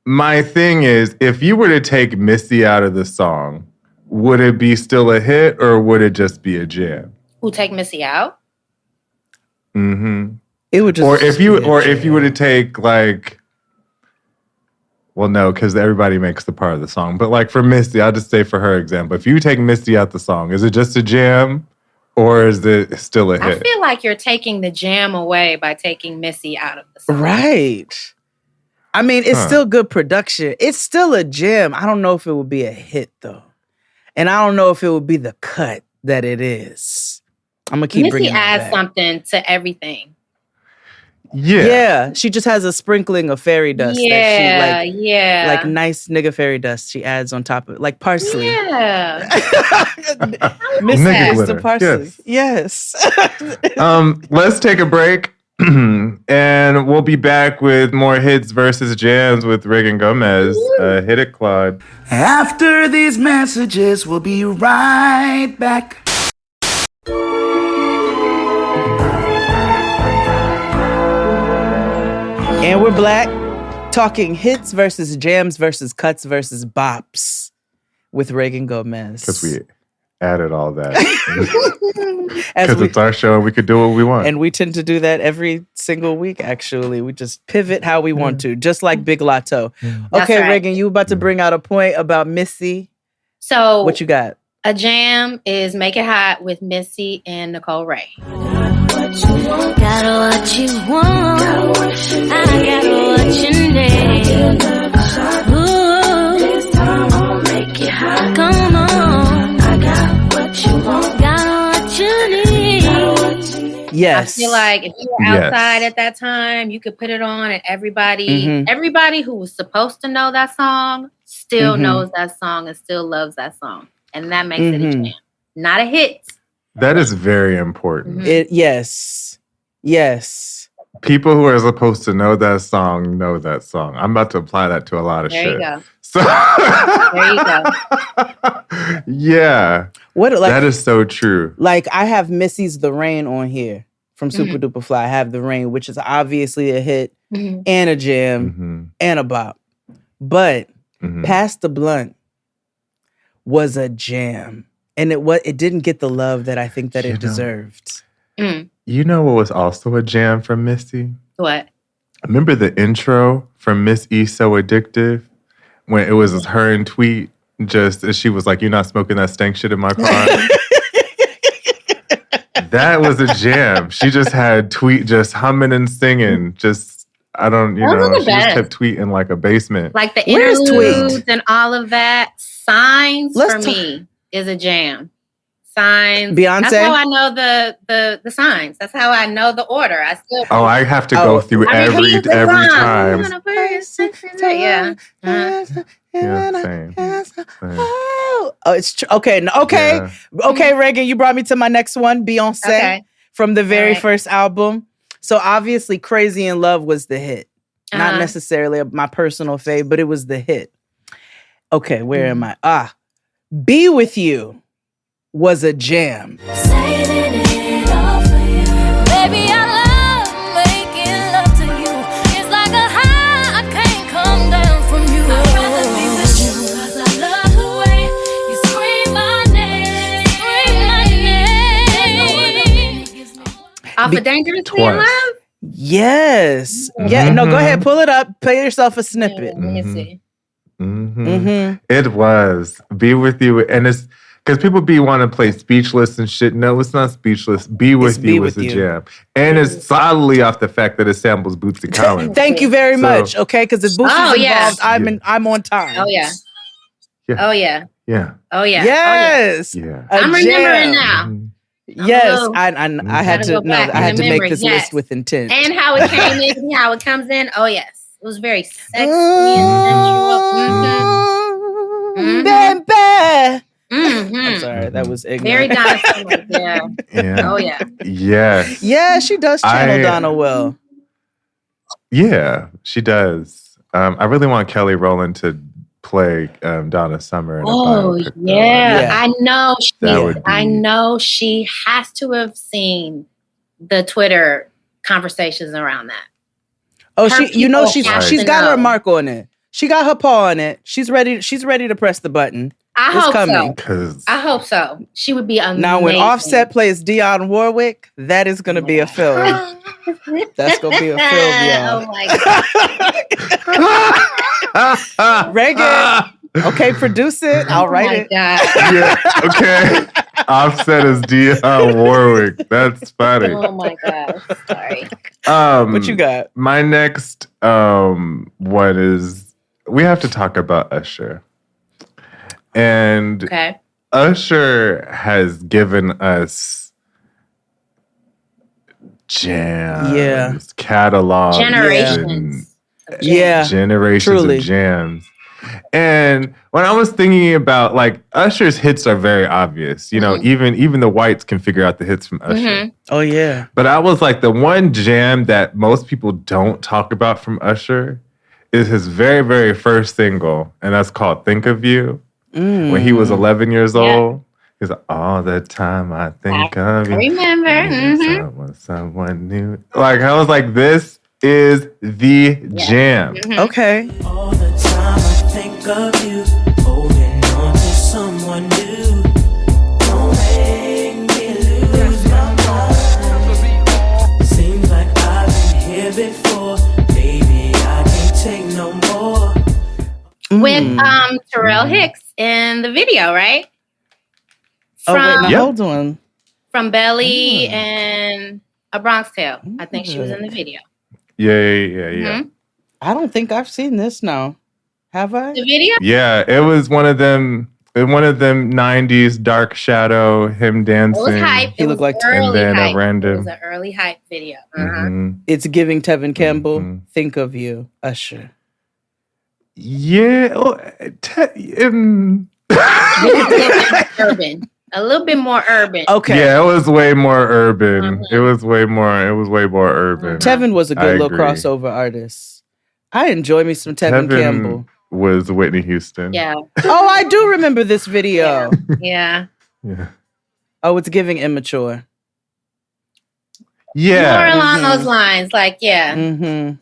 My thing is, if you were to take Missy out of the song, would it be still a hit or would it just be a jam? Who take Missy out? Mm-hmm. It would just if you were to take like, well, no, because everybody makes the part of the song. But like for Missy, I'll just say for her example, if you take Missy out the song, is it just a jam or is it still a hit? I feel like you're taking the jam away by taking Missy out of the song. Right. I mean, it's still good production. It's still a jam. I don't know if it would be a hit though. And I don't know if it would be the cut that it is. I'm going to keep bringing it back. Missy adds something to everything. Yeah. She just has a sprinkling of fairy dust. Yeah, Like nice nigga fairy dust she adds on top of it. Like parsley. Yeah. Missy adds the parsley. Yes. Let's take a break. And we'll be back with more hits versus jams with Reagan Gomez. Hit it, Claude. After these messages, we'll be right back. And we're black, talking hits versus jams versus cuts versus bops with Reagan Gomez. Because we added all that. Because it's our show and we could do what we want. And we tend to do that every single week, actually. We just pivot how we want to, just like Big Lotto. Okay, right. Reagan, you about to bring out a point about Missy. So what you got? A jam is Make It Hot with Missy and Nicole Ray. Got what you want. I got what you need. Ooh, make it hot. Come on. I got what you want. Got what you need. Yes. I feel like if you were outside at that time, you could put it on and everybody who was supposed to know that song still knows that song and still loves that song. And that makes it a jam. Not a hit. That is very important. Yes. People who are supposed to know that song know that song. I'm about to apply that to a lot of shit. There you go. So there you go. Yeah. That is so true. Like I have Missy's The Rain on here from Super Duper Fly. I have The Rain, which is obviously a hit and a jam and a bop. But Pass the Blunt was a jam. And it didn't get the love that I think that it deserved. You know what was also a jam from Missy? What? Remember the intro from Miss E So Addictive? When it was her and Tweet, just as she was like, "You're not smoking that stank shit in my car." That was a jam. She just had Tweet just humming and singing. Just, I don't, she just kept Tweet in like a basement. Like the interludes and all of that. Signs for me is a jam. Signs. Beyonce. That's how I know the signs. That's how I know the order. I have to go through every time. Yeah. Same. Oh, it's true. Okay. Okay, Reagan, you brought me to my next one, Beyonce from the very first album. So obviously, Crazy in Love was the hit. Not necessarily my personal fave, but it was the hit. Okay, where am I? Be With You was a jam. Saving it all Off of Dangerously in twice. Love? Yes. Yeah. No, go ahead. Pull it up. Play yourself a snippet. Let me see. It was Be With You, and it's because people want to play Speechless and shit. No, it's not Speechless. Be With You is the jam, and it's solidly off the fact that it samples Bootsy Collins. Thank you very much. Okay, because if Boosie's involved, I'm on time. Oh yeah. Oh yeah. Yeah. Oh yeah. Yes. Yeah. I'm remembering now. Yes, I had to. No, I had to make this list with intent. And how it came in, how it comes in. Oh yes, it was very sexy and sensual. Baby. I'm sorry, that was ignorant. Very Donna Summer. Yeah. Oh yeah. Yes. Yeah, she does channel Donna well. Yeah, she does. I really want Kelly Rowland to play Donna Summer. In a biopic, yeah. I know she has to have seen the Twitter conversations around that. Oh, she's got her mark on it. She got her paw on it. She's ready to press the button. I It's hope coming. so. I hope so. She would be amazing. Now, when Offset plays Dionne Warwick, that is going to be a film. That's going to be a film, y'all. Oh my God. Reagan. Okay, produce it. I'll write it. Yeah, okay. Offset is Dionne Warwick. That's funny. Oh my gosh. Sorry. What you got? My next one is we have to talk about Usher. And Usher has given us jams, catalogs, generations of jams. And when I was thinking about like Usher's hits are very obvious, you know, even the whites can figure out the hits from Usher. Oh yeah. But I was like, the one jam that most people don't talk about from Usher is his very, very first single, and that's called "Think of You." When he was 11 years old, he's like, all the time I think of you. Remember. Someone new. Like, I was like, this is the jam. Okay. All the time I think of you, holding on to someone new. Don't make me lose my mind. Seems like I've been here before. Baby, I can't take no more. With Terrell Hicks in the video, right? Hold on. From Belly and A Bronx Tale. I think she was in the video. Yeah. I don't think I've seen this now. Have I? The video? Yeah, it was one of them 90s dark shadow, him dancing. It was hype. He looked like and then hype. a random. It was an early hype video. It's giving Tevin Campbell. Think of you, Usher. Yeah. Urban. A little bit more urban. Okay. Yeah, it was way more urban. It was way more urban. Tevin was a good little crossover artist. I enjoy me some Tevin Campbell. Was Whitney Houston. Yeah. Oh, I do remember this video. Yeah. Oh, it's giving immature. Yeah. More along those lines. Like, That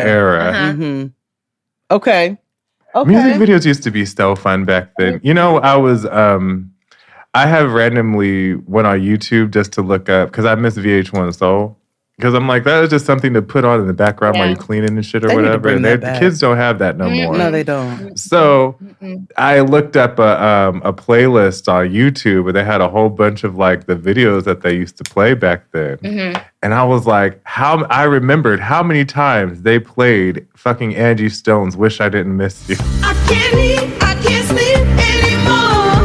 era. Okay. Music videos used to be so fun back then. You know, I have randomly went on YouTube just to look up, because I miss VH1 Soul. Because I'm like, that is just something to put on in the background while you're cleaning and shit or whatever. And the kids don't have that no more. No, they don't. So I looked up a playlist on YouTube where they had a whole bunch of like the videos that they used to play back then. And I was like, I remembered how many times they played fucking Angie Stone's Wish I Didn't Miss You. I can't eat, I can't sleep anymore.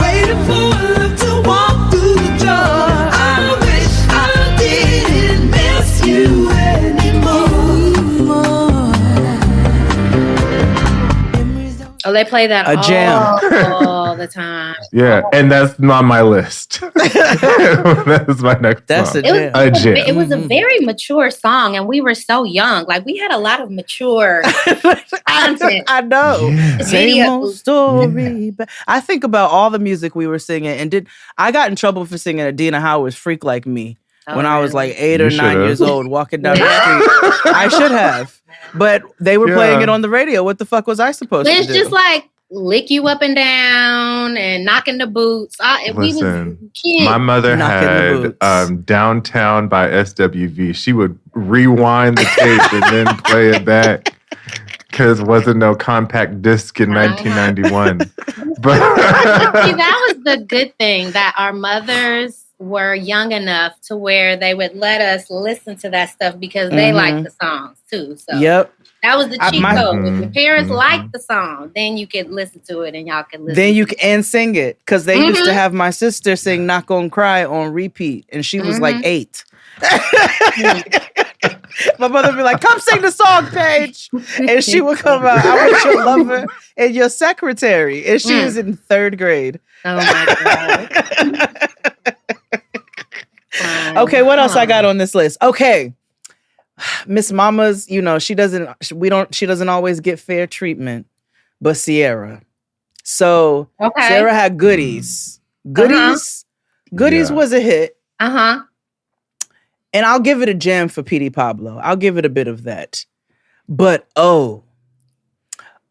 Waiting for love to walk through the door. I wish I didn't miss you anymore. Oh, they play that all the time. Yeah, and that's not my list. That's my next song. A jam. It was a very mature song, and we were so young. Like, we had a lot of mature content. I know. Yeah. Same old story. But I think about all the music we were singing, and I got in trouble for singing Adina Howard's Freak Like Me when I was like 8 or 9 years old walking down the street. I should have. But they were playing it on the radio. What the fuck was I supposed to do? It's just like lick you up and down and knocking the boots. We was kids. My mother Knocking the had Downtown by SWV. She would rewind the tape and then play it back because wasn't no compact disc in 1991. But see, that was the good thing, that our mothers were young enough to where they would let us listen to that stuff because they liked the songs too. So that was the cheat code. If your parents liked the song, then you could listen to it and y'all could listen. Then you can sing it, because they used to have my sister sing "Not Gonna Cry" on repeat, and she was like 8. My mother would be like, "Come sing the song, Paige," and she would come out. "I was your lover and your secretary," and she was in 3rd grade. Oh my god. Okay, what else I got on this list? Okay. Miss Mama's, she doesn't always get fair treatment, but Sierra. So Sierra had Goodies. Goodies was a hit. And I'll give it a gem for P.D. Pablo. I'll give it a bit of that. But I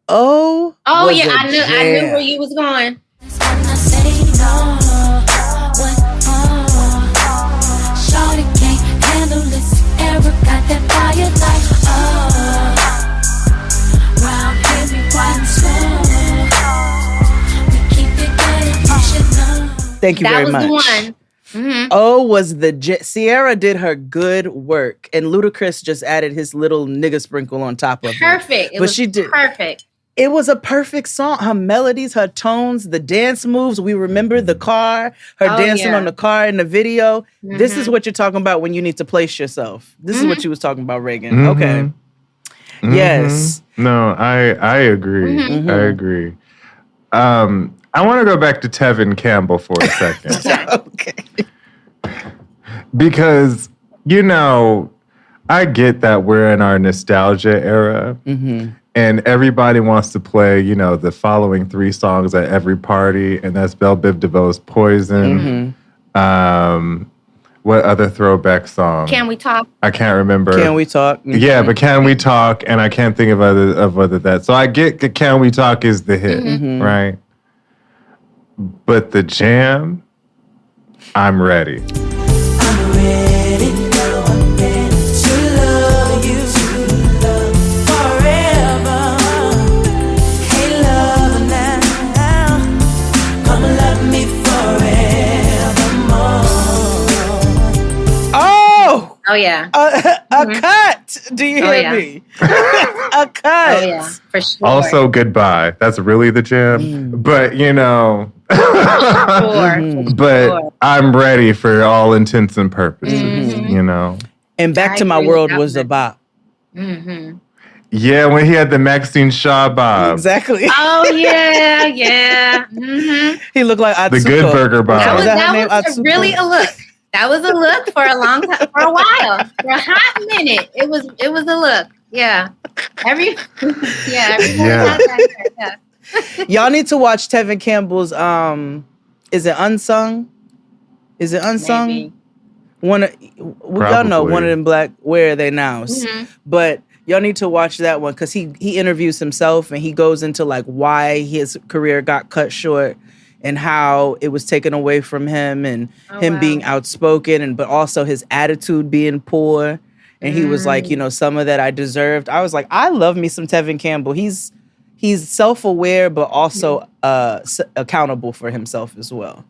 knew where you was going. Thank you very much. That was the one. Sierra did her good work, and Ludacris just added his little nigga sprinkle on top of it. Perfect. Perfect. It was a perfect song. Her melodies, her tones, the dance moves. We remember the car, her dancing on the car in the video. This is what you're talking about when you need to place yourself. This is what you was talking about, Reagan. Okay. Yes. No, I agree. I agree. I want to go back to Tevin Campbell for a second. Okay. Because, I get that we're in our nostalgia era. And everybody wants to play, the following 3 songs at every party. And that's Belle Biv DeVoe's Poison. What other throwback song? Can We Talk? I can't remember. Can We Talk? Yeah, but Can We Talk? And I can't think of other that. So I get Can We Talk is the hit, right? But the jam, I'm ready. I'm ready, now I'm ready to love you, forever. Hey, love now, come and love me forevermore. Oh yeah. A cut. Do you hear me? A cut. Oh yeah, for sure. Also, Goodbye. That's really the jam. But, but I'm ready for all intents and purposes, And Back to My World was a bop. Yeah, when he had the Maxine Shaw bob. Exactly. Oh yeah. He looked like Atsuko. The Good Burger bob. That was really a look. That was a look for a long time, for a while, for a hot minute. It was a look. Yeah. Everyone had that. Y'all need to watch Tevin Campbell's is it Unsung? Is it Unsung? Maybe. Y'all know One of Them Black, Where Are They Now? But y'all need to watch that one, because he interviews himself and he goes into like why his career got cut short and how it was taken away from him, and him being outspoken, but also his attitude being poor. And he was like, some of that I deserved. I was like, I love me some Tevin Campbell. He's self-aware, but also accountable for himself as well.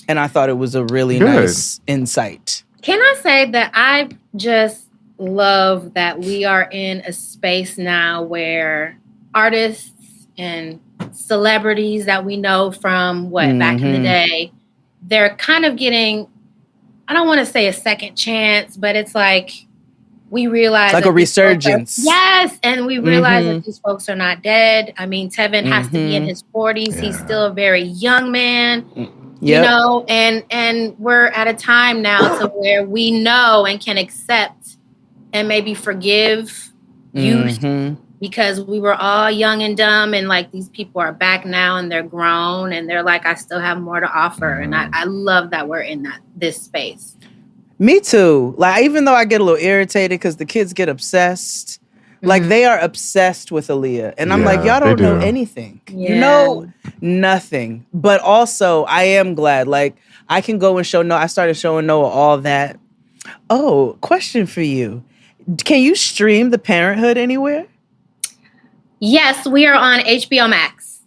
And I thought it was a really nice insight. Can I say that I just love that we are in a space now where artists and celebrities that we know from back in the day, they're kind of getting, I don't want to say a second chance, but it's like we realize like a resurgence. Yes, and we realize that these folks are not dead. I mean, Tevin has to be in his 40s. He's still a very young man. And we're at a time now to where we know and can accept and maybe forgive youth, because we were all young and dumb, and like these people are back now and they're grown and they're like, I still have more to offer. And I love that we're in this space. Me too. Like, even though I get a little irritated because the kids get obsessed Like they are obsessed with Aaliyah. And I'm like, y'all don't know anything. You know nothing. But also I am glad. Like I can go and show Noah. I started showing Noah all that. Oh, question for you. Can you stream The Parenthood anywhere? Yes, we are on HBO Max.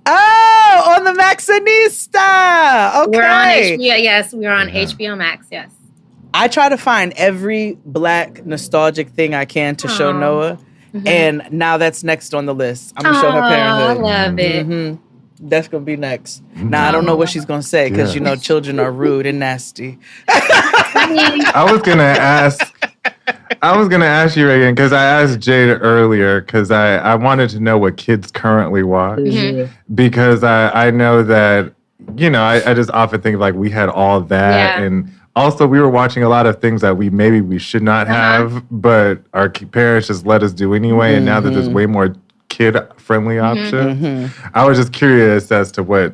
Oh, on the Maxinista. Okay. We're on HBO. Yes, we're on HBO Max. Yes. I try to find every Black nostalgic thing I can to show Noah. And now that's next on the list. I'm going to show her Parenthood. I love it. That's going to be next. Now, I don't know what she's going to say because, you know, children are rude and nasty. I was going to ask you, Reagan, because I asked Jade earlier because I wanted to know what kids currently watch. Because I know that, you know, I just often think like we had all that. And also we were watching a lot of things that we should not have, but our parents just let us do anyway. And now that there's way more kid-friendly options, I was just curious as to what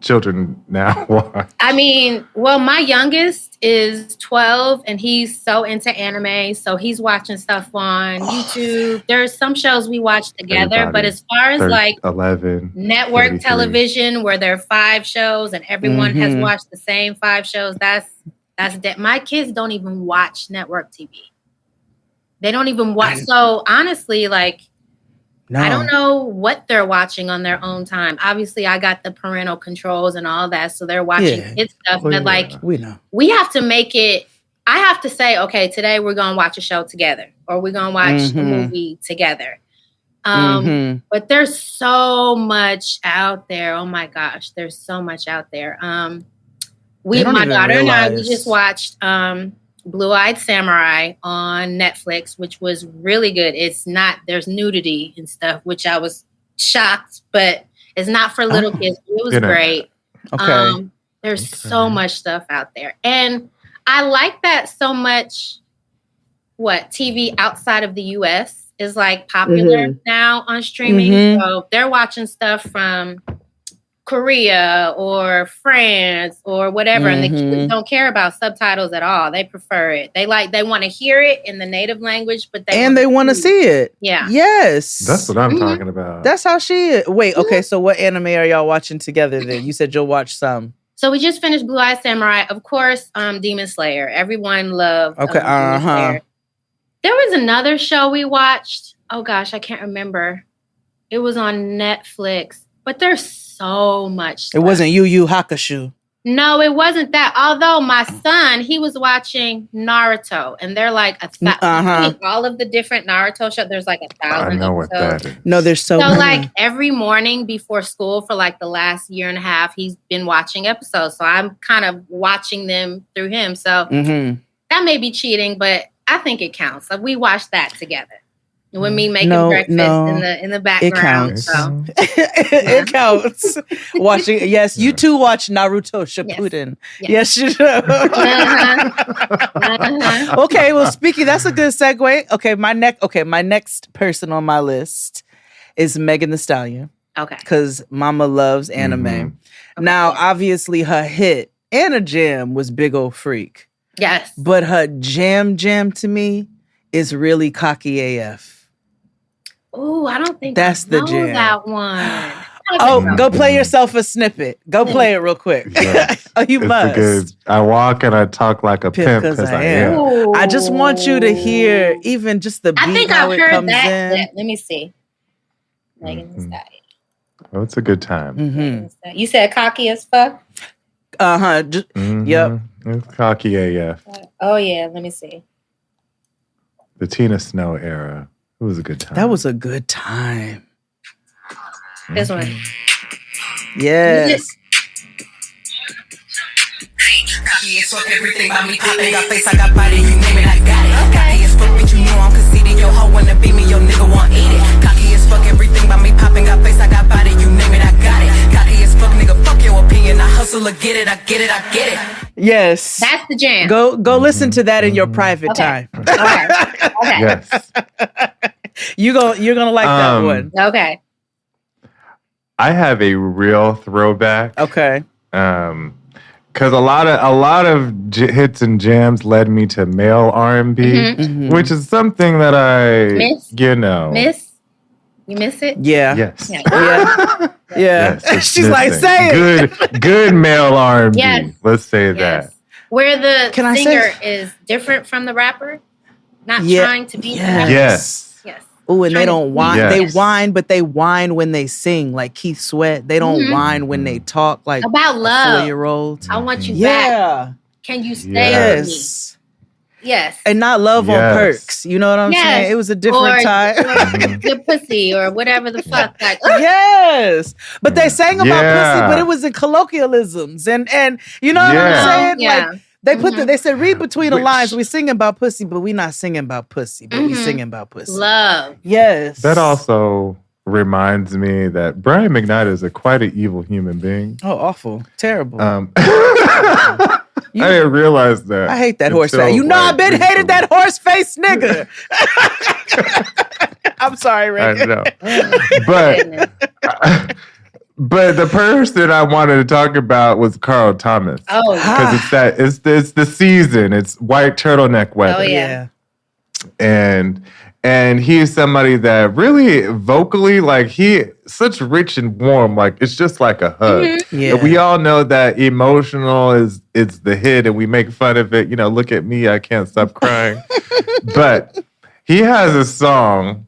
children now watch. I mean, well, my youngest is 12 and he's so into anime. So he's watching stuff on YouTube. There's some shows we watch together, but as far as like 11, network 33. television where there are 5 shows and everyone has watched the same 5 shows, that's dead. My kids don't even watch network TV. They don't even watch. So honestly, like, I don't know what they're watching on their own time. Obviously, I got the parental controls and all that, so they're watching kids stuff. But like, we have to make it. I have to say, okay, today we're gonna watch a show together, or we're gonna watch a movie together. But there's so much out there. Oh my gosh, there's so much out there. My daughter and I, we just watched Blue-Eyed Samurai on Netflix, which was really good. There's nudity and stuff, which I was shocked, but it's not for little kids. It was great. Okay. There's so much stuff out there. And I like that so much TV outside of the US is like popular now on streaming. So they're watching stuff from Korea or France or whatever, and the kids don't care about subtitles at all. They prefer it. They want to hear it in the native language, but they want to see it. Yeah. Yes. That's what I'm talking about. That's how she is. Wait, okay, so what anime are y'all watching together then? You said you'll watch some. So we just finished Blue-Eyed Samurai. Of course, Demon Slayer. Everyone loved Demon Slayer. There was another show we watched. Oh gosh, I can't remember. It was on Netflix. But there's so much stuff. It wasn't Yu Yu Hakusho. No, it wasn't that. Although my son, he was watching Naruto, and they're like all of the different Naruto shows. There's like 1,000. I know what that is. No, there's so many. Like every morning before school for like the last year and a half, he's been watching episodes. So I'm kind of watching them through him. So that may be cheating, but I think it counts. Like we watched that together. With me making breakfast in the background. It counts. It counts. Watching, yes, you too watch Naruto Shippuden. Yes you do. Okay, well, speaking, that's a good segue. Okay, my next person on my list is Megan Thee Stallion. Okay. Because Mama loves anime. Okay. Now, obviously, her hit and a jam was Big Ol' Freak. Yes. But her jam to me is really Cocky AF. Oh, I don't think that's the jam. That one. Go play yourself a snippet. Go play it real quick. You must. Because I walk and I talk like a pimp because I am. Ooh. I just want you to hear even just the beat. I think how I've it heard comes that. in. Let me see. Megan Thee Stallion. Oh, it's a good time. You said cocky as fuck? Yep. It's Cocky AF. Oh yeah, let me see. The Tina Snow era. It was a good time. That was a good time. This one. Yes. Cocky as fuck, everything about me popping. Got face, I got body, you name it, I got it. Cocky as fuck, bitch, you know I'm conceited. Yo, hoe wanna be me, yo, nigga want eat it. Cocky as fuck, everything about me popping. Got face, I got body, you name it, I got it. Cocky as fuck, nigga, fuck your opinion. I hustle, I get it, I get it, I get it. Yes. That's the jam. Go listen to that in your private time. Okay. Yes. You're gonna like that one. Okay. I have a real throwback. Okay. because a lot of hits and jams led me to male R&B, which is something that I Miss? You miss it? Yeah. Yes. Yeah. Yeah. Yes, it's She's like, missing. say it. Good male R&B. Yes. Let's say that. Where the Can I singer say- is different from the rapper, not Yeah. trying to be. Yes. Yes. Oh, and they don't whine. Yes. They whine, but they whine when they sing. Like Keith Sweat, they don't whine when they talk. Like About love. a 4-year-old. I want you Yeah. back. Can you stay with me? Yes. Yes. And not love on perks. You know what I'm saying? It was a different time. Or the pussy or whatever the fuck. Like, Yes. But they sang about Yeah. pussy, but it was in colloquialisms. And you know what I'm saying? Yeah. Like they put they said read between the lines. We singing about pussy, but we not singing about pussy, but we singing about pussy. Love. Yes. That also reminds me that Brian McKnight is quite an evil human being. Oh, awful. Terrible. I didn't realize that. I hate that horse until, face. You know I've been recently. hated that horse face nigga. I'm sorry, Ray. I know. But the person I wanted to talk about was Carl Thomas. Oh, Because it's the season. It's white turtleneck weather. Oh, yeah. And he is somebody that really vocally, like he such rich and warm, like it's just like a hug. Yeah. And we all know that emotional is the hit, and we make fun of it. You know, look at me, I can't stop crying. But he has a song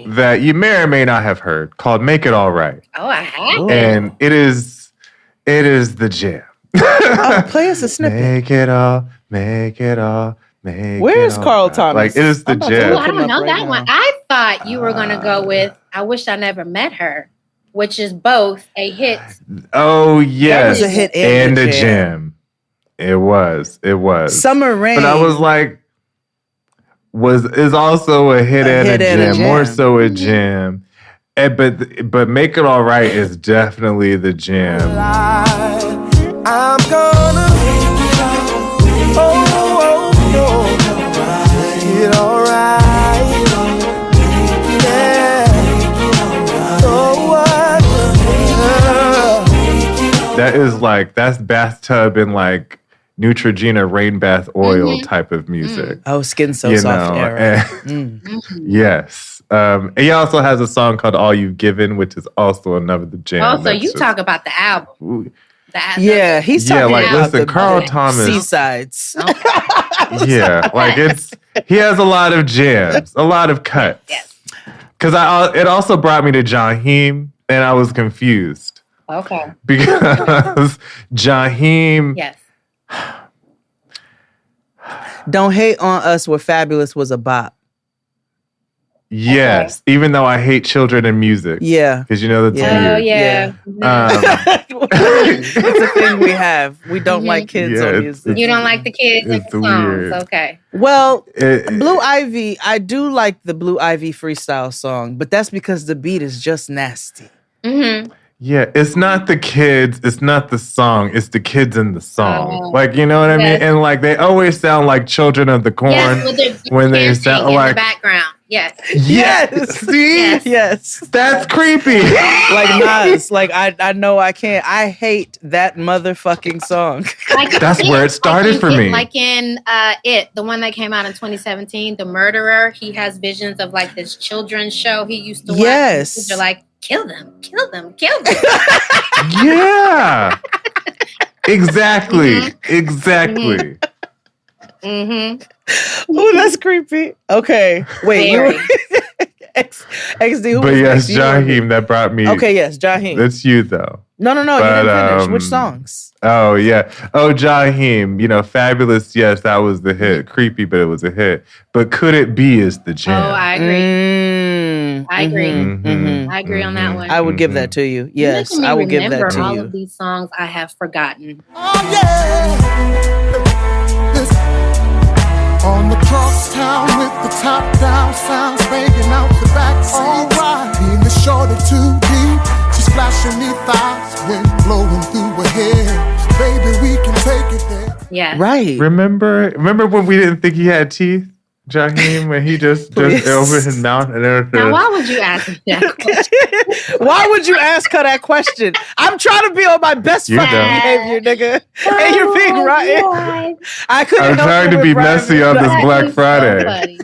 that you may or may not have heard called "Make It All Right." Oh, I have. And it is the jam. Play us a snippet. Make it all, make it all. Where's Carl Thomas? Like it is the jam. Oh, I don't know that one. I thought you were going to go with I Wish I Never Met Her, which is both a hit. Oh yes, That was a hit and and a a jam. It was. Summer Rain. But I was like, is also a hit and a jam. More so a jam. But Make It All Right is definitely the jam. I'm gonna make it all. Make it all right. Yeah. That is like, that's bathtub and like Neutrogena rain bath oil type of music. Oh, Skin So You Soft know, era. Yes. And he also has a song called All You've Given, which is also another jam. Oh, so That's you just- talk about the album. Yeah, he's Yeah, talking like, about listen, Carl the Thomas- seasides. Yeah, like he has a lot of jams, a lot of cuts. Yes. Because it also brought me to Jaheim, and I was confused Okay. because Jaheim. Yes. Don't Hate on Us Where Fabulous was a bop. Yes, even though I hate children and music. Yeah. Because you know that's Yeah. Oh, weird. yeah. It's a thing we have. We don't like kids Yeah, on it's- music. You don't like the kids and It's the songs. weird. Okay. Well, It- Blue Ivy, I do like the Blue Ivy freestyle song, but that's because the beat is just nasty. Mm-hmm. Yeah, it's not the kids, it's not the song, it's the kids in the song. Oh. Like, you know what I mean? Yes. And like they always sound like Children of the Corn Yes, with their when they dancing sound in like the background. Yes. Yes, see? Yes. Yes. That's creepy. Like Nas, like I know I can't. I hate that motherfucking song. Like That's where it started for me. Like in It, the one that came out in 2017, The Murderer, he has visions of like this children's show he used to watch. Yes. They're like, kill them, kill them, kill them. Yeah. Exactly. Exactly. Mm-hmm. Oh, that's creepy. Okay, wait. Very. XD. Who But was yes, next? You or me? Jaheim, that brought me. Okay, yes, Jaheim. That's you though. No, you But, didn't finish. Which songs? Oh yeah. Oh, Jaheim. You know, Fabulous. Yes, that was the hit. Creepy, but it was a hit. But Could It Be is the Oh, jam. I agree. I agree. Mhm. I agree on that one. I would give that to you. Yes, You're making me I would give that remember to all you. of these songs I have forgotten. Oh yeah. Listen. On the crosstown with the top down sounds banging out the backseat. Alright. Being the shorty too deep. She's flashing me thighs, wind blowing through her hair. Baby, we can take it there. Yeah. Right. Remember when we didn't think he had teeth? Jaheim, when he just over his mouth and everything. Now, why would you ask me that question? Why would you ask her that question? I'm trying to be on my best fucking behavior, nigga. And you're being right. I couldn't. I'm trying to be messy on this Black Friday.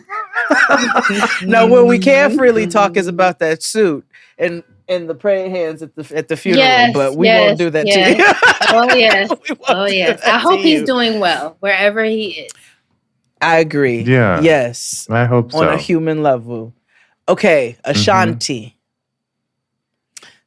No, what we can't really talk is about that suit and the praying hands at the funeral, but we won't do that to you. Oh yes, oh yes. I hope he's doing well wherever he is. I agree. Yeah. Yes. I hope so. On a human level. Okay, Ashanti.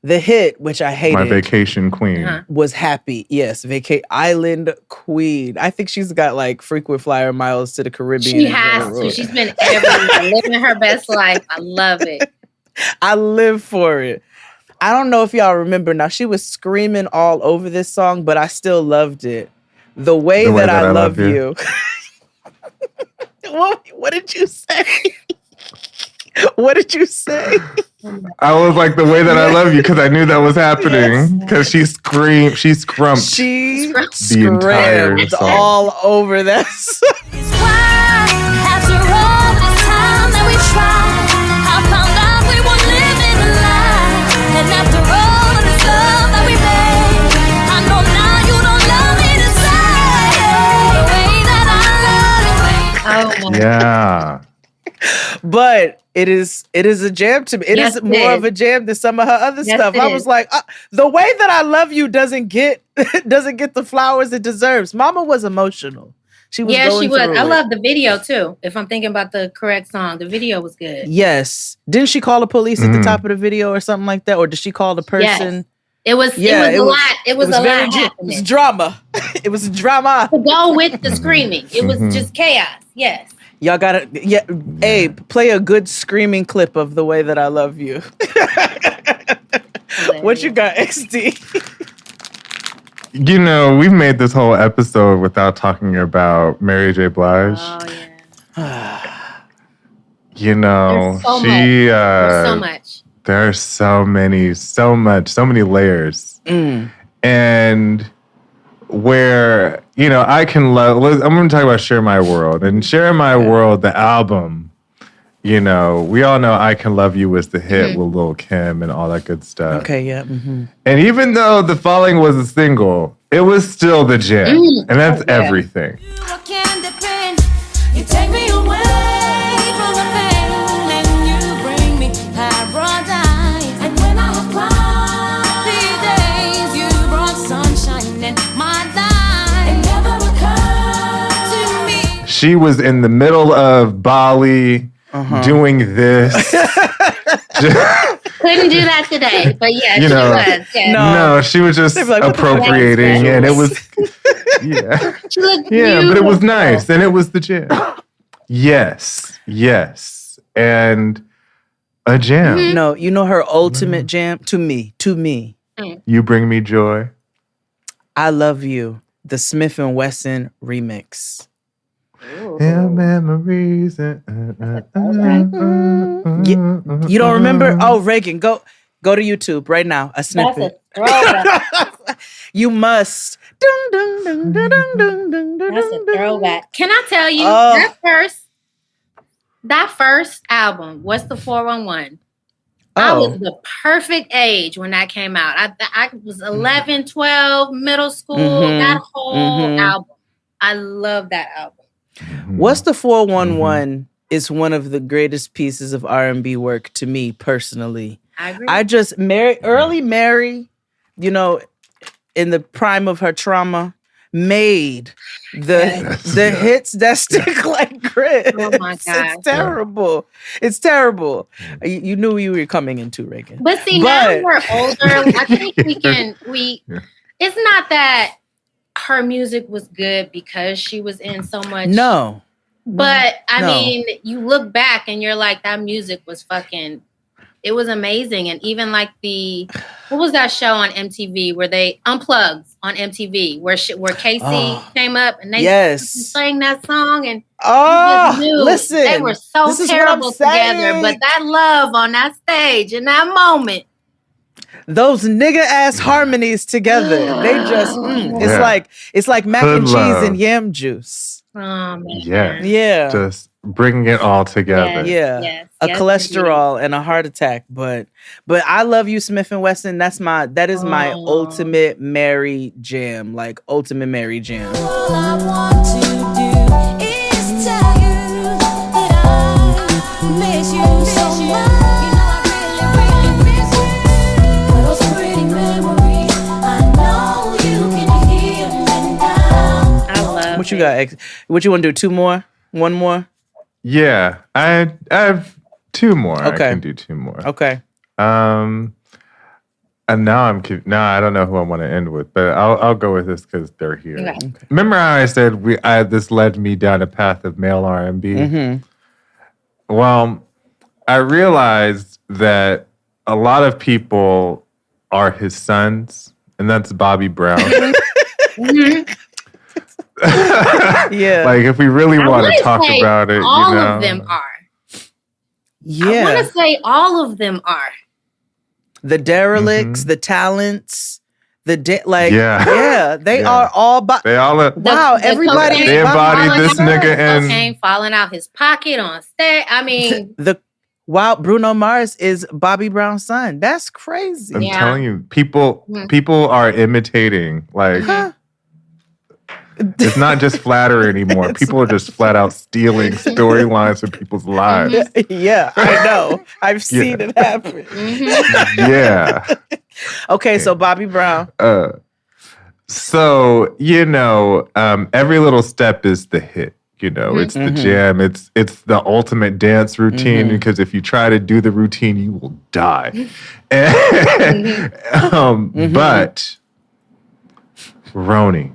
The hit, which I hated. My vacation queen. Was Happy. Yes, Island Queen. I think she's got like frequent flyer miles to the Caribbean. She has to. She's been everywhere, living her best life. I love it. I live for it. I don't know if y'all remember. Now, she was screaming all over this song, but I still loved it. The way that I love you. What did you say? What did you say? I was like, the way that I love you, because I knew that was happening. Because she scrumped the entire song. All over that song. After all this time that we tried, I found out we were living a lie. And after all of this love that we made, I know now you don't love me the same way that I love you. Yeah. But it is a jam to me. It is more of a jam than some of her other stuff. I was like, the way that I love you doesn't get the flowers it deserves. Mama was emotional. She was she was. I it. love the video too. If I'm thinking about the correct song, the video was good. Yes. Didn't she call the police at the top of the video or something like that? Or did she call the person? Yes. It was a lot. It was a lot happening. It was drama. It was drama. To go with the screaming. It was just chaos. Yes. Y'all gotta, Abe, play a good screaming clip of The Way That I Love You. What you got, XD? You know, we've made this whole episode without talking about Mary J. Blige. Oh, yeah. You know, There's so much. There's so many layers. And where, you know, I can love, I'm going to talk about Share My World. And Share My World, the album, you know, we all know I Can Love You was the hit with Lil' Kim and all that good stuff. Okay, yeah. Mm-hmm. And even though The Falling was a single, it was still the jam. And that's everything. You take me away from the pain and you bring me paradise. And when I cry, these days you brought sunshine in my life. It never occurred to me. She was in the middle of Bali doing this. Couldn't do that today, but yeah, you know, she was. Yeah. No, she was just like, appropriating, and it was, She looked but it was nice, and it was the jam. Yes, and a jam. No, you know her ultimate jam to me. You Bring Me Joy. I Love You, the Smith & Wesson remix. Yeah, memories. You don't remember? Oh, Reagan, go to YouTube right now. A snippet. You must. That's a throwback. Can I tell you that first album? What's the 411? I was the perfect age when that came out. I was 11, 12, middle school. That whole album. I love that album. What's the 411 is one of the greatest pieces of R&B work to me personally. I agree. Early Mary, you know, in the prime of her trauma, made the hits that stick like grit. Oh my God. It's terrible. It's terrible. You knew you were coming into, Reagan. But see, now we're older. I think it's not that her music was good because she was in so much. No. But I mean, you look back and you're like, that music was fucking, it was amazing. And even like what was that show on MTV where they Unplugged on MTV where Casey came up and they sang that song and listen, they were so terrible together, but that love on that stage in that moment. Those nigga ass harmonies together. They just it's like mac and cheese and yam juice. Yeah. Just bringing it all together. Yeah. A cholesterol and a heart attack. But I love you, Smith and Wesson. That is my ultimate Mary jam. Like ultimate Mary jam. All I want to do is tell you that I miss you so much. You know I really, really miss you. Those pretty memories, I know you can hear me now. I love What you got? What you want to do? 2 more? 1 more? Yeah, I have 2 more. Okay. I can do 2 more. Okay. And now I don't know who I want to end with, but I'll go with this because they're here. Okay. Remember how I said this led me down a path of male R&B? Mm-hmm. Well, I realized that a lot of people are his sons, and that's Bobby Brown. Yeah. Like if we really want to talk say about it, all you know. of them are. Yeah. I want to say all of them are. The derelicts, the talents, they Yeah. are all. They all are. Wow, everybody. cocaine They embodied falling this out- nigga and cocaine falling out his pocket on stage. I mean, Bruno Mars is Bobby Brown's son. That's crazy. I'm telling you, people are imitating. Like it's not just flattery anymore. People are just flat out stealing storylines from people's lives. Yeah, I know. I've seen it happen. Yeah. Okay, so Bobby Brown. So, you know, every little step is the hit. You know, it's the jam. It's the ultimate dance routine because if you try to do the routine, you will die. But Roni.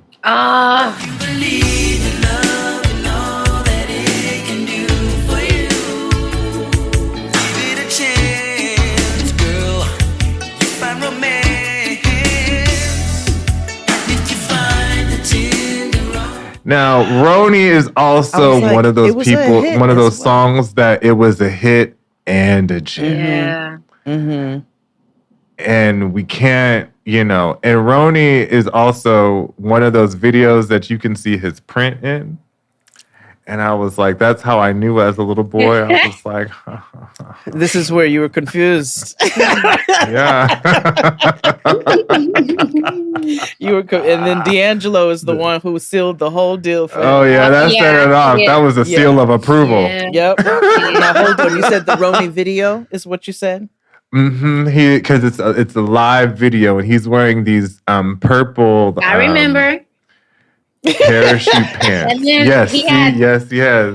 Now, Roni is also like, one of those it was a people, hit one of those as well. songs that it was a hit and a jam. yeah. And we can't, you know, and Roni is also one of those videos that you can see his print in. And I was like, that's how I knew as a little boy. I was like, This is where you were confused. yeah. And then D'Angelo is the one who sealed the whole deal for Oh, him. yeah, that set it off. Yeah. That was a seal of approval. Yeah. Yep. Now hold on. You said the Roni video is what you said? Because it's a live video, and he's wearing these purple. I remember. Parachute pants. And then yes, he had- yes.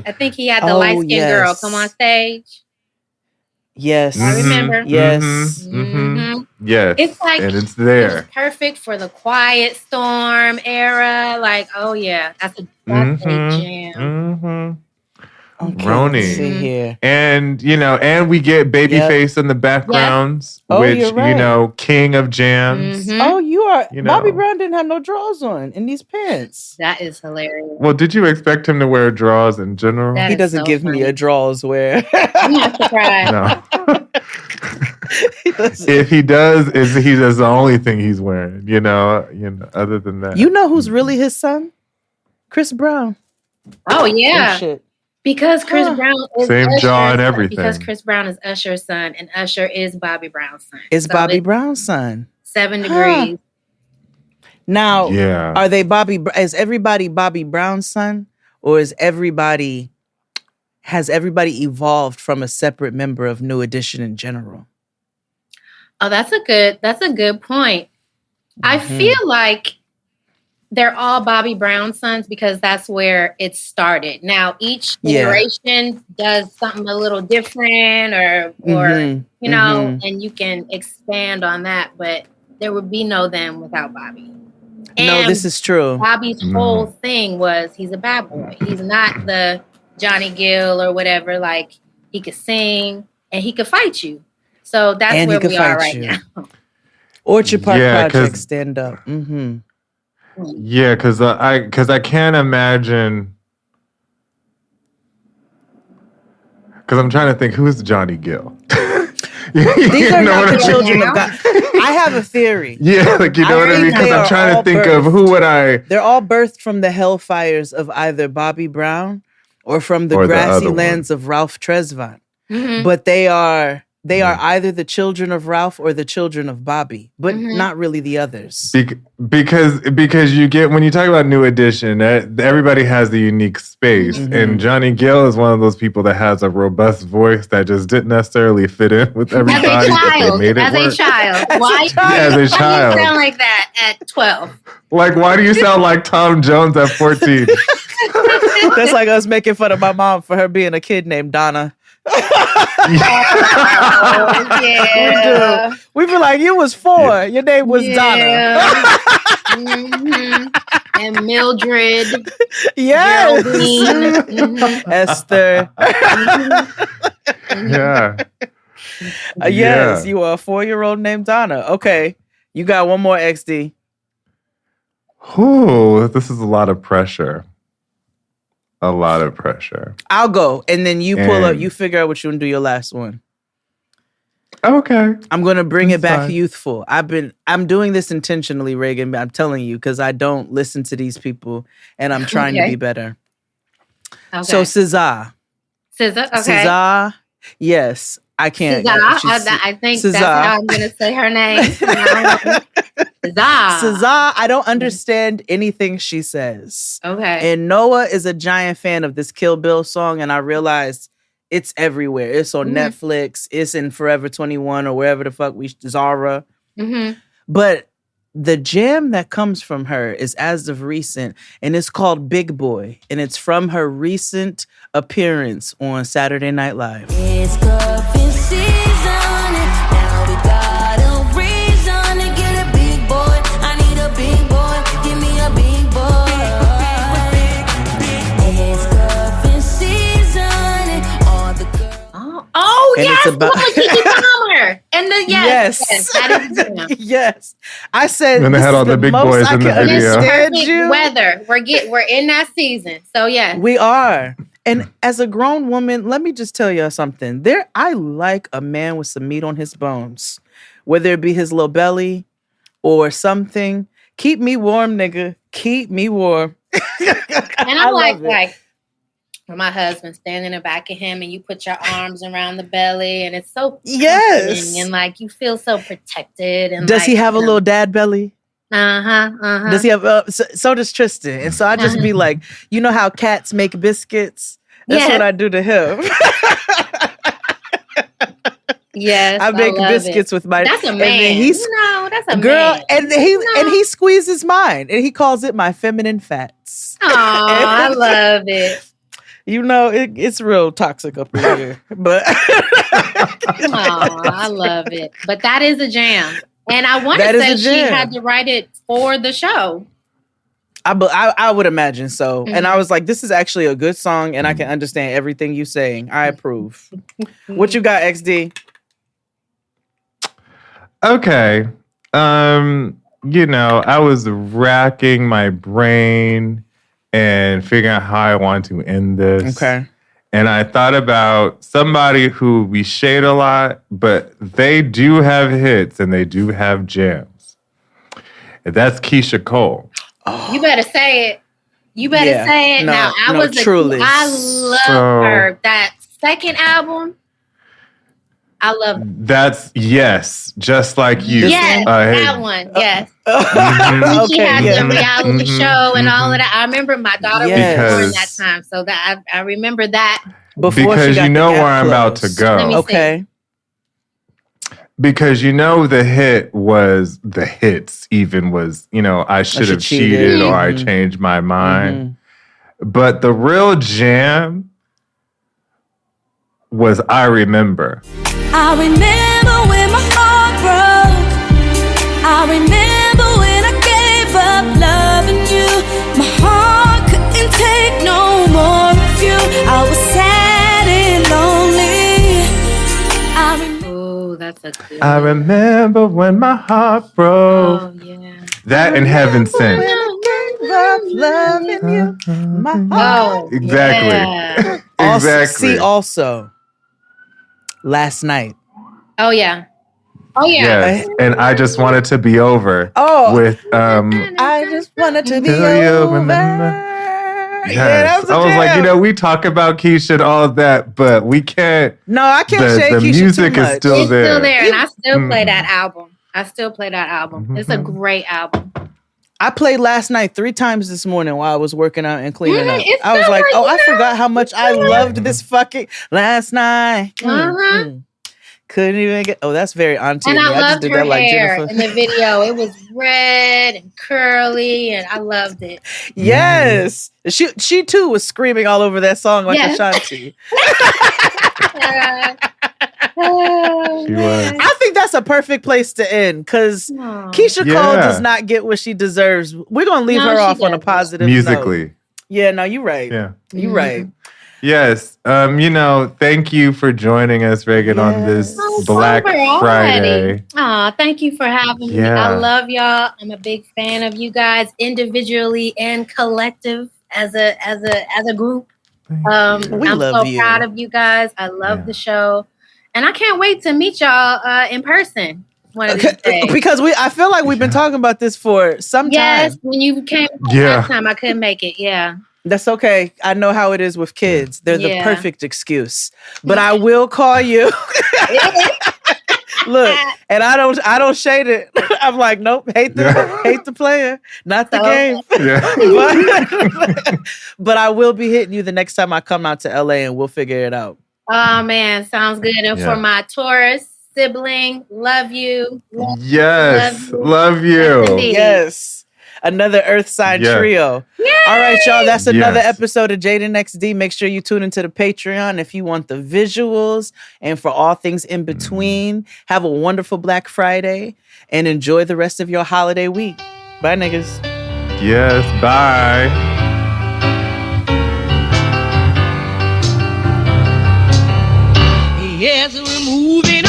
I think he had the Oh, light-skinned girl yes. come on stage. Yes. I remember. Yes. Yes. It's like and it's it was there. perfect for the Quiet Storm era. Like, oh yeah, that's a jam. Okay, Roni. let's see here. And you know, and we get Babyface in the backgrounds, Oh, which you're right. you know, king of jams. Oh, you are. You Bobby know. Brown didn't have no drawers on in these pants. That is hilarious. Well, did you expect him to wear drawers in general? That He is doesn't so give me funny. a drawers wear. I'm not surprised. No. He doesn't. If he does, that's the only thing he's wearing. You know. Other than that, You know who's really his son? Chris Brown. Oh yeah, Shit. because Chris Brown is Same Usher's jaw and son. everything. Because Chris Brown is Usher's son, and Usher is Bobby Brown's son. It's So Bobby Brown's son. 7 degrees. Now, Yeah. are they is everybody Bobby Brown's son? Or has everybody evolved from a separate member of New Edition in general? Oh, that's a good point. I feel like they're all Bobby Brown sons because that's where it started. Now each generation does something a little different or you know, and you can expand on that, but there would be no them without Bobby. No, this is true. Bobby's whole thing was he's a bad boy. He's not the Johnny Gill or whatever. Like he could sing and he could fight you. So that's And he where could we are fight right you. now. Orchard Park Yeah, 'cause- Project, stand up. Yeah, because I can't imagine. Because I'm trying to think who's Johnny Gill. These are not the what I children mean? of God. I have a theory. Yeah, like you know what I mean. think Because they I'm are trying all to think of who would I. They're all birthed from the hellfires of either Bobby Brown or from the Or the grassy other lands of Ralph Tresvant. Mhm. But they are either the children of Ralph or the children of Bobby, but not really the others. Because you get, when you talk about New Edition, everybody has the unique space, and Johnny Gill is one of those people that has a robust voice that just didn't necessarily fit in with everybody. As a child, but they made it work. Why As a do you child. sound like that at 12? Like, why do you sound like Tom Jones at 14? That's like us making fun of my mom for her being a kid named Donna. Yeah. We be like, you was 4. Your name was Donna. And Mildred. Yes. Geraldine. Esther. Yeah. Yes, you are a 4-year-old named Donna. Okay. You got one more XD. Ooh, this is a lot of pressure. A lot of pressure. I'll go, and then you pull up. You figure out what you want to do your last one. Okay. I'm gonna bring it back fine. youthful. I'm doing this intentionally, Reagan. I'm telling you because I don't listen to these people, and I'm trying to be better. Okay. So SZA. SZA, okay. SZA. Yes, I can't. I think SZA. that's how I'm gonna say her name. SZA. I don't understand anything she says. Okay. And Noah is a giant fan of this Kill Bill song, and I realized it's everywhere. It's on Netflix. It's in Forever 21 or wherever the fuck Zara. But the jam that comes from her is as of recent, and it's called Big Boy, and it's from her recent appearance on Saturday Night Live. It's cuffing season, and now we got a reason to get a big boy. I need a big boy, give me a big boy. It's cuffing season, and all the girls. Oh, And yes, it's about- Kiki Palmer. And the yes. That is jam. Yes. I said And they this had is all the big most boys I in the can video. understand Perfect you. weather. We're in that season. So yeah. We are. And as a grown woman, let me just tell y'all something. I like a man with some meat on his bones, whether it be his little belly or something. Keep me warm, nigga. Keep me warm. And I like when my husband standing in the back of him and you put your arms around the belly and it's so comforting and like you feel so protected. And does he have a little dad belly? Does he have? So does Tristan. And so I just be like, you know how cats make biscuits? That's what I do to him. Yes, I make biscuits with my. That's a man. That's a girl, man. and he squeezes mine, and he calls it my feminine fats. Oh, I love it. You know, it's real toxic up in here, but I love it. But that is a jam, and I want to say she had to write it for the show. I would imagine so. And I was like, this is actually a good song, and I can understand everything you're saying. I approve. What you got, XD? Okay. You know, I was racking my brain and figuring out how I want to end this. Okay. And I thought about somebody who we shade a lot, but they do have hits and they do have jams. And that's Keisha Cole. Oh. You better say it. You better say it. No, now, I love her. That second album, I love it. That's Just Like You. Yes, that one. Yes. She had the reality show and all of that. I remember my daughter was born that time, so that I remember that. Because you know where I'm about to go. Okay. Because you know the hits even was, you know, I should have cheated or I changed my mind. But the real jam was I Remember. I remember when my heart broke. I remember when I gave up loving you. My heart couldn't take no more of you. I was sad and lonely. Oh, that's a good. I remember when my heart broke. Oh, yeah. That and Heaven Sent. Loving you. My heart. Exactly. Exactly. Also, Last Night. Oh yeah. Oh yeah. Yes. And I Just Wanted to Be Over. Oh. With I just wanted to be Do you over. remember? Yes. Yeah, that was a I was like, jam. we talk about Keisha and all of that, but we can't. No, I can't shade The Keisha music too is much. still It's there. still there, and I still play that album. It's a Mhm. great album. I played last night 3 times this morning while I was working out and cleaning up. It's I was still like, like, oh, I forgot how much I loved this fucking last night. Couldn't even get. Oh, that's very auntie. And of me. I just loved did her that like hair Jennifer. in the video. It was red and curly, and I loved it. Yes, she too was screaming all over that song like Yes. Ashanti. She was. I think that's a perfect place to end because Keisha Cole does not get what she deserves. We're gonna leave her off on a positive musically. note. Yeah, no, you're right. Yeah, you're right. Yes. Thank you for joining us, Reagan, on this Black Friday. Aw, thank you for having me. Yeah. I love y'all. I'm a big fan of you guys individually and collective as a group. We I'm love so you. proud of you guys. I love the show. And I can't wait to meet y'all in person one of these days. Because I feel like we've been talking about this for some Yes, time. when you came last time, I couldn't make it. Yeah. That's okay. I know how it is with kids. They're the Yeah. perfect excuse. But I will call you. Look, and I don't shade it. I'm like, nope, hate the player, not the game. But I will be hitting you the next time I come out to LA and we'll figure it out. Oh man, sounds good. And for my Taurus sibling, love you. Yes, love you. Yes. Another Earth sign trio. Yay! All right, y'all. That's another Yes. episode of Jaden XD. Make sure you tune into the Patreon if you want the visuals and for all things in between. Have a wonderful Black Friday and enjoy the rest of your holiday week. Bye, niggas. Yes, bye. Yes, we're moving on.